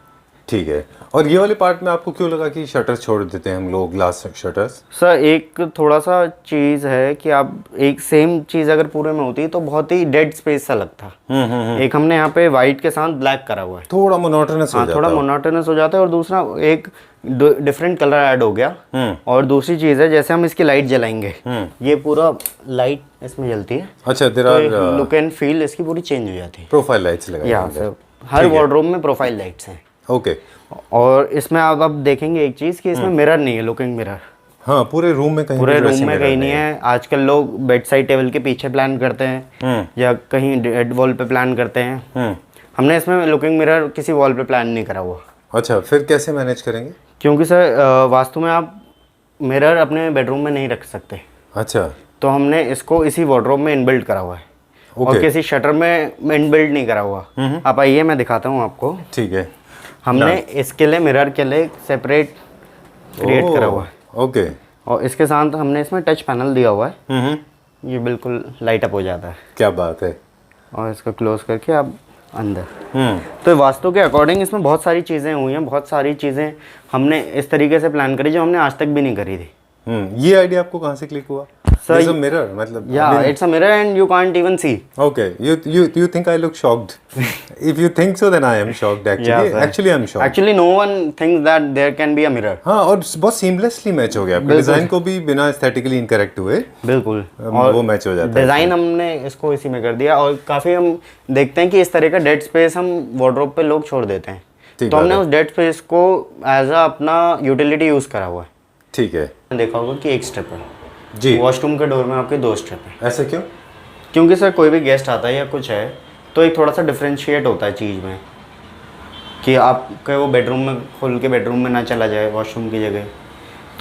ठीक है। और ये वाले पार्ट में आपको क्यों लगा कि शटर्स छोड़ देते हैं हम लोग, ग्लास शटर्स? सर एक थोड़ा सा चीज़ है कि आप एक सेम चीज़ अगर पूरे में होती तो बहुत ही डेड स्पेस सा लगता। एक हमने यहाँ पे वाइट के साथ ब्लैक करा हुआ है, थोड़ा मोनोटोनस हो जाता है। थोड़ा मोनोटोनस हो जाता है। और दूसरा एक डिफरेंट कलर ऐड हो गया। और दूसरी चीज़ है जैसे हम इसकी लाइट जलाएंगे, ये पूरा लाइट इसमें जलती है। अच्छा, देयर तो आर लुक एंड फील इसकी पूरी चेंज हो जाती है। प्रोफाइल लाइट्स लगाई या हैं सर हर वार्डरोब में प्रोफाइल लाइट्स हैं। ओके। और इसमें आप देखेंगे एक चीज़ कि इसमें मिरर नहीं है, लुकिंग मिरर हाँ, पूरे रूम में कहीं पूरे भी रूम dressing में mirror कहीं नहीं है। आजकल लोग बेड साइड टेबल के पीछे प्लान करते हैं या कहीं डेड वॉल पे प्लान करते हैं। हमने इसमें लुकिंग मिरर किसी वॉल पे प्लान नहीं करा हुआ। अच्छा, फिर कैसे मैनेज करेंगे? क्योंकि सर वास्तु में आप मिरर अपने बेडरूम में नहीं रख सकते, अच्छा तो हमने इसको इसी वार्डरोब में इनबिल्ट करा हुआ है। और किसी शटर में इनबिल्ट नहीं करा हुआ। आप आइए मैं दिखाता हूँ आपको। ठीक है। हमने इसके लिए मिरर के लिए सेपरेट क्रिएट करा हुआ है। ओके। और इसके साथ हमने इसमें टच पैनल दिया हुआ है, ये बिल्कुल लाइट अप हो जाता है। क्या बात है। और इसको क्लोज करके आप अंदर। तो वास्तु के अकॉर्डिंग इसमें बहुत सारी चीज़ें हुई हैं, बहुत सारी चीज़ें हमने इस तरीके से प्लान करी जो हमने आज तक भी नहीं करी थी। ये आइडिया आपको कहाँ से क्लिक हुआ? Sir, There's a mirror, मतलब या it's a mirror and you can't even see. Okay, you think I look shocked? If you think so, then I am shocked actually. Actually, I'm shocked. Actually no one thinks that there can be a mirror. हाँ, और बहुत seamlessly match हो गया आपके design को भी, बिना aesthetically incorrect हुए बिल्कुल वो मैच हो जाता है। डिज़ाइन हमने इसको इसी में कर दिया। और काफ़ी हम देखते हैं कि इस तरह का डेड स्पेस हम वार्डरोब पे लोग छोड़ देते हैं, तो हमने उस डेड स्पेस को एज अ अपना यूटिलिटी यूज़ करा हुआ है। ठीक है। देखा होगा कि एक स्टेप है जी। वॉशरूम के डोर में आपके 2 स्टेप है। ऐसा क्यों? क्योंकि सर कोई भी गेस्ट आता है या कुछ है तो एक थोड़ा सा डिफ्रेंशिएट होता है चीज़ में कि आपके वो बेडरूम में खोल के बेडरूम में ना चला जाए वॉशरूम की जगह।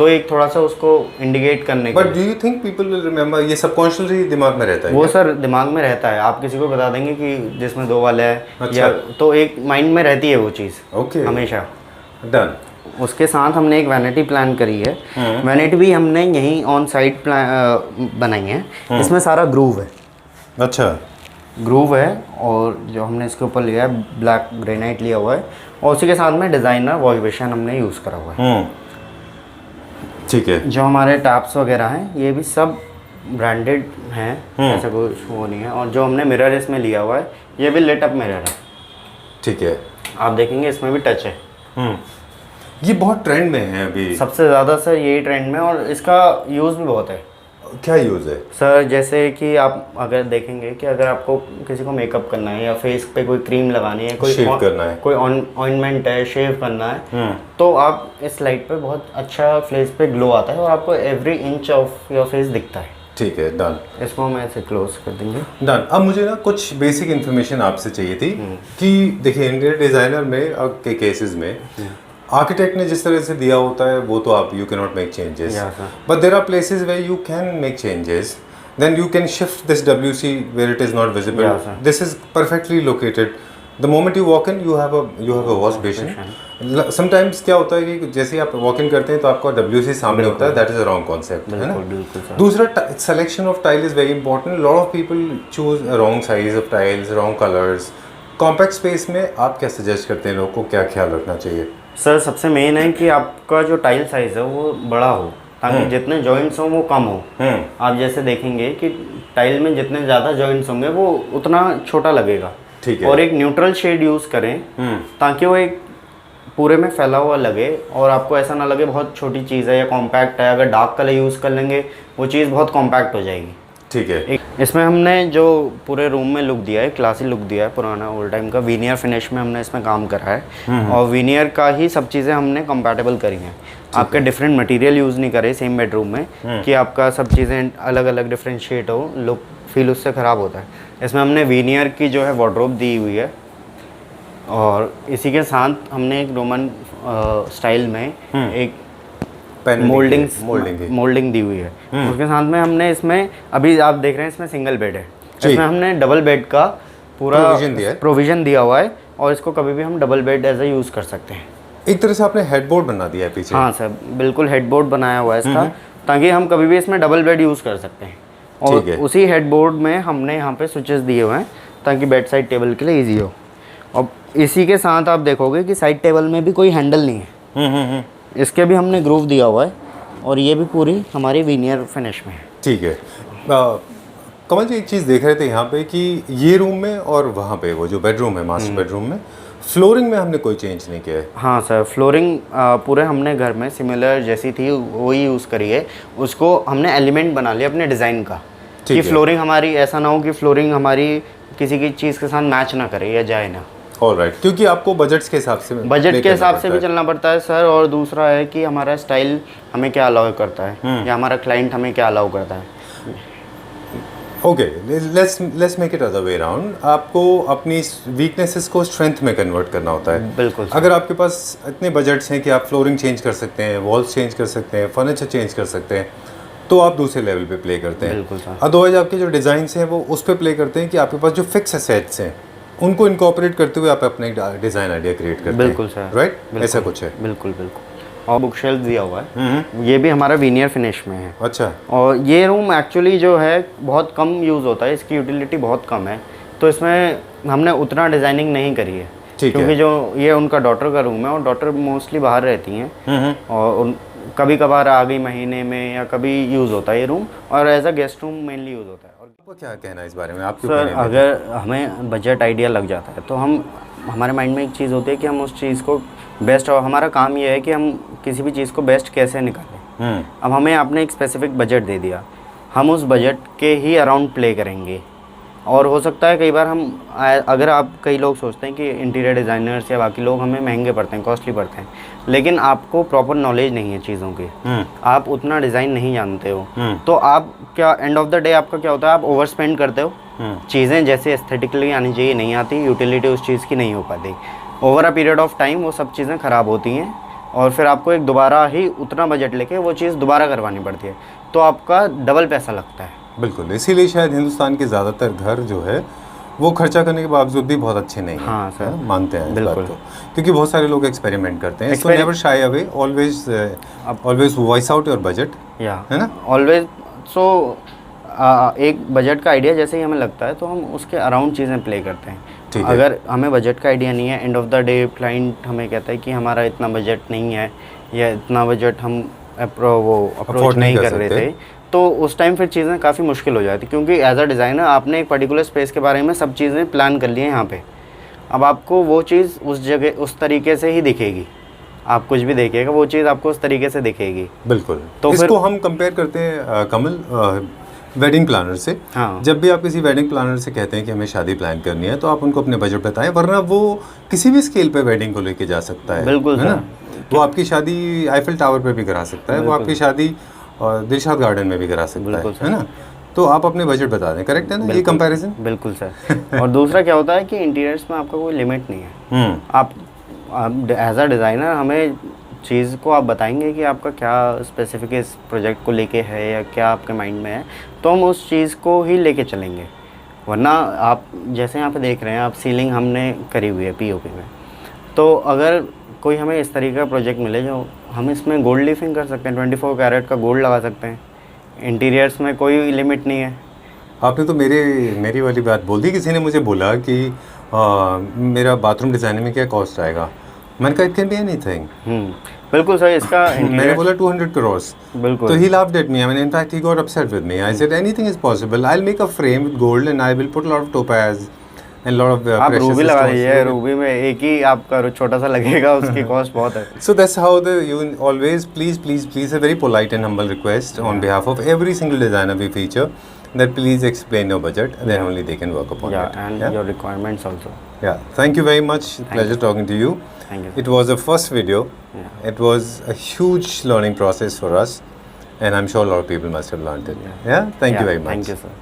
तो एक थोड़ा सा उसको इंडिकेट करने के but do you think people will remember, ये सबकॉन्शियसली दिमाग में रहता है वो क्या? सर दिमाग में रहता है। आप किसी को बता देंगे कि जिसमें 2 वाला है अच्छा। या तो एक माइंड में रहती है वो चीज़ ओके, हमेशा। डन। उसके साथ हमने एक वैनिटी प्लान करी है। वैनिटी भी हमने यहीं ऑन साइट बनाई है। इसमें सारा ग्रूव है, अच्छा, ग्रूव है, और जो हमने इसके ऊपर लिया है ब्लैक ग्रेनाइट लिया हुआ है, और उसी के साथ में डिज़ाइनर वॉश बेसिन हमने यूज़ करा हुआ है। ठीक है। जो हमारे टैप्स वगैरह हैं ये भी सब ब्रांडेड हैं, ऐसा कोई वो नहीं है। और जो हमने मिरर इसमें लिया हुआ है ये भी लिट अप मिरर है, ठीक है। आप देखेंगे इसमें भी टच है। ये बहुत ट्रेंड में है अभी। सबसे ज़्यादा सर यही ट्रेंड में, और इसका यूज़ भी बहुत है क्या यूज़ है? सर। जैसे कि आप अगर देखेंगे कि अगर आपको किसी को मेकअप करना है या फेस पे कोई क्रीम लगानी है, कोई शेव करना है, कोई ऑइंटमेंट है, शेव करना है, तो आप इस लाइट पे बहुत अच्छा फेस पे ग्लो आता है और आपको every inch of your face दिखता है। ठीक है, डन। इसको हम ऐसे क्लोज कर देंगे, डन। अब मुझे ना कुछ बेसिक इन्फॉर्मेशन आपसे चाहिए थी कि देखिए इंटीरियर डिज़ाइनर में के केसेस में आर्किटेक्ट ने जिस तरह से दिया होता है वो तो आप you can not make changes, but there are places where you can make changes, then you can shift this WC where it is not visible. This is perfectly located. The moment you walk in, you have a wash basin. Sometimes क्या होता है कि जैसे आप walk in करते हैं तो आपका WC सामने होता है, that is a wrong concept, है ना? दूसरा selection of tile is very important. Lot of people choose a wrong size of tiles, wrong colors. Compact space में आप क्या सजेस्ट करते हैं लोगों को, क्या ख्याल रखना चाहिए? सर सबसे मेन है कि आपका जो टाइल साइज है वो बड़ा हो, ताकि जितने जॉइंट्स हों वो कम हो। आप जैसे देखेंगे कि टाइल में जितने ज़्यादा जॉइंट्स होंगे वो उतना छोटा लगेगा। ठीक है। और एक न्यूट्रल शेड यूज़ करें ताकि वो एक पूरे में फैला हुआ लगे और आपको ऐसा ना लगे बहुत छोटी चीज़ है या कॉम्पैक्ट है। अगर डार्क कलर यूज़ कर लेंगे वो चीज़ बहुत कॉम्पैक्ट हो जाएगी। ठीक है। इसमें हमने जो पूरे रूम में लुक दिया है, क्लासी लुक दिया है, पुराना ओल्ड टाइम का वीनियर फिनिश में हमने इसमें काम करा है, और वीनियर का ही सब चीज़ें हमने कंपैटिबल करी हैं। आपके डिफरेंट मटेरियल यूज़ नहीं करे सेम बेडरूम में कि आपका सब चीज़ें अलग अलग डिफरेंशिएट हो, लुक फील उससे ख़राब होता है। इसमें हमने वीनियर की जो है वार्डरोब दी हुई है, और इसी के साथ हमने एक रोमन स्टाइल में एक मोल्डिंग दी हुई है। उसके साथ में हमने इसमें अभी आप देख रहे हैं इसमें सिंगल बेड है, इसमें हमने डबल बेड का पूरा प्रोविजन दिया हुआ है, और इसको कभी भी हम double bed as a use कर सकते हैं। एक तरह से आपने हेडबोर्ड बना दिया है पीछे। हाँ सर, बिल्कुल हेडबोर्ड बनाया हुआ है इसका, ताकि हम कभी भी इसमें डबल बेड यूज़ कर सकते हैं। और उसी हेडबोर्ड में हमने यहाँ पे स्विचेस दिए हुए हैं ताकि बेड साइड टेबल के लिए ईजी हो। और इसी के साथ आप देखोगे कि साइड टेबल में भी कोई हैंडल नहीं है, इसके भी हमने ग्रूव दिया हुआ है, और ये भी पूरी हमारी वीनियर फिनिश में है। ठीक है। कमल जी, एक चीज़ देख रहे थे यहाँ पे कि ये रूम में और वहाँ पे वो जो बेडरूम है मास्टर बेडरूम में, फ्लोरिंग में हमने कोई चेंज नहीं किया है। हाँ सर, फ्लोरिंग पूरे हमने घर में सिमिलर जैसी थी वही यूज़ करी है। उसको हमने एलिमेंट बना लिया अपने डिज़ाइन का, कि फ्लोरिंग हमारी ऐसा ना हो कि फ्लोरिंग हमारी किसी की चीज़ के साथ मैच ना करे या जाए ना। ऑलराइट, क्योंकि आपको बजट के हिसाब से भी चलना पड़ता है सर। और दूसरा है कि हमारा स्टाइल हमें क्या अलाउ करता है या हमारा क्लाइंट हमें क्या अलाउ करता है। Okay, let's make it other way around. आपको अपनी वीकनेसेस को स्ट्रेंथ में कन्वर्ट करना होता है। बिल्कुल। अगर आपके पास इतने बजट्स हैं कि आप फ्लोरिंग चेंज कर सकते हैं, वॉल्स चेंज कर सकते हैं, फर्नीचर चेंज कर सकते हैं, तो आप दूसरे लेवल पे प्ले करते हैं। बिल्कुल सर। अदरवाइज आपके जो डिज़ाइंस हैं वो उस पर प्ले करते हैं कि आपके पास जो फिक्स एसेट्स हैं उनको इनकॉर्पोरेट करते हुए आप अपना एक डिज़ाइन आइडिया क्रिएट करते हैं। बिल्कुल सर, राइट, ऐसा कुछ है। बिल्कुल बिल्कुल। और बुक शेल्फ दिया हुआ है, ये भी हमारा वीनियर फिनिश में है। अच्छा। और ये रूम एक्चुअली जो है बहुत कम यूज़ होता है, इसकी यूटिलिटी बहुत कम है, तो इसमें हमने उतना डिज़ाइनिंग नहीं करी है। क्योंकि जो ये उनका डॉटर का रूम है और डॉटर मोस्टली बाहर रहती हैं, और कभी कभार आ गई महीने में या कभी यूज़ होता है ये रूम, और as a guest room mainly use होता है। और आपको क्या कहना है इस बारे में? आप सर, अगर हमें बजट आइडिया लग जाता है तो हमारे माइंड में एक चीज़ होती है कि हम उस चीज़ को बेस्ट, और हमारा काम ये है कि हम किसी भी चीज़ को बेस्ट कैसे निकालें। अब हमें आपने एक स्पेसिफिक बजट दे दिया, हम उस बजट के ही अराउंड प्ले करेंगे। और हो सकता है कई बार कई लोग सोचते हैं कि इंटीरियर डिज़ाइनर्स या बाकी लोग हमें महंगे पड़ते हैं, कॉस्टली पड़ते हैं, लेकिन आपको प्रॉपर नॉलेज नहीं है चीज़ों की, आप उतना डिज़ाइन नहीं जानते हो, तो आप क्या एंड ऑफ द डे आपका क्या होता है, आप ओवर स्पेंड करते हो। चीज़ें जैसे एस्थेटिकली आनी चाहिए नहीं आती, यूटिलिटी उस चीज़ की नहीं हो पाती। Over a period of time वो सब चीज़ें ख़राब होती हैं, और फिर आपको एक दोबारा ही उतना बजट लेके वो चीज़ दोबारा करवानी पड़ती है, तो आपका डबल पैसा लगता है। बिल्कुल, इसीलिए शायद हिंदुस्तान के ज़्यादातर घर जो है वो खर्चा करने के बावजूद भी बहुत अच्छे नहीं हैं। हाँ सर, है ना? मानते हैं इस बात बिल्कुल। को, क्योंकि बहुत सारे लोग एक्सपेरिमेंट करते हैं। So never shy away, always voice out your budget, या है ना? ऑलवेज। सो एक बजट का आइडिया जैसे ही हमें लगता है तो हम उसके अराउंड चीज़ें प्ले करते ठीक हैं। है। अगर हमें बजट का आइडिया नहीं है, end of the day client हमें कहता है कि हमारा इतना बजट नहीं है या इतना बजट हम अप्रोच Afford नहीं नहीं कर कर रहे सकते। थे, तो उस टाइम फिर चीज़ें काफ़ी मुश्किल हो जाती, क्योंकि एज अ डिज़ाइनर आपने एक पर्टिकुलर स्पेस के बारे में सब चीज़ें प्लान कर ली हैं यहाँ पे। अब आपको वो चीज़ उस जगह उस तरीके से ही दिखेगी, आप कुछ भी देखिएगा वो चीज़ आपको उस तरीके से दिखेगी। बिल्कुल। तो इसको फिर- हम कंपेयर करते हैं कमल वेडिंग प्लानर से। हाँ। जब भी आप किसी वेडिंग प्लानर से कहते हैं कि हमें शादी प्लान करनी है, तो आप उनको अपने बजट बताएं, वरना वो किसी भी स्केल पे वेडिंग को लेके जा सकता है। बिल्कुल है ना? सर। वो आपकी शादी आईफिल टावर पे भी करा सकता है, वो आपकी शादी दिलशाद गार्डन में भी करा सकता बिल्कुल है ना? तो आप अपने बजट बता दें, करेक्ट है ना ये बिल्कुल। कंपैरिजन? बिल्कुल सर। और दूसरा क्या होता है कि इंटीरियर्स में आपका कोई लिमिट नहीं है। आप एज अ डिज़ाइनर हमें चीज़ को आप बताएंगे कि आपका क्या स्पेसिफिक इस प्रोजेक्ट को लेके है या क्या आपके माइंड में है, तो हम उस चीज़ को ही लेके चलेंगे। वरना आप जैसे यहाँ पे देख रहे हैं, आप सीलिंग हमने करी हुई है पीओपी में, तो अगर कोई हमें इस तरीके का प्रोजेक्ट मिले जो हम इसमें गोल्ड लीफिंग कर सकते हैं, 24 कैरेट का गोल्ड लगा सकते हैं, इंटीरियर्स में कोई लिमिट नहीं है। आपने तो मेरी वाली बात बोल दी। किसी ने मुझे बोला कि मेरा बाथरूम डिज़ाइनिंग में क्या कॉस्ट आएगा, मैंने कहा इट कैन बी एनीथिंग। बिल्कुल सर। इसका मैंने इंटीरियर बोला 200 crores. बिल्कुल। So he laughed at me. I mean, in fact, he got upset with me. I said, anything is possible. I'll make a frame with gold and I will put a lot of topaz and a lot of आप precious Ruby लगा stones. दीजिए, Ruby में एक ही आपका छोटा सा लगेगा, उसकी कॉस्ट बहुत है। So that's how you always, please, a very polite and humble request on behalf of every single designer we feature, that please explain your budget, and then only they can work upon Yeah, it. and your requirements also. Yeah. Thank you very much. Pleasure talking to you. Thank you. It was a first video. Yeah. It was a huge learning process for us, and I'm sure a lot of people must have learned it. Yeah. Thank you very much. Thank you, sir.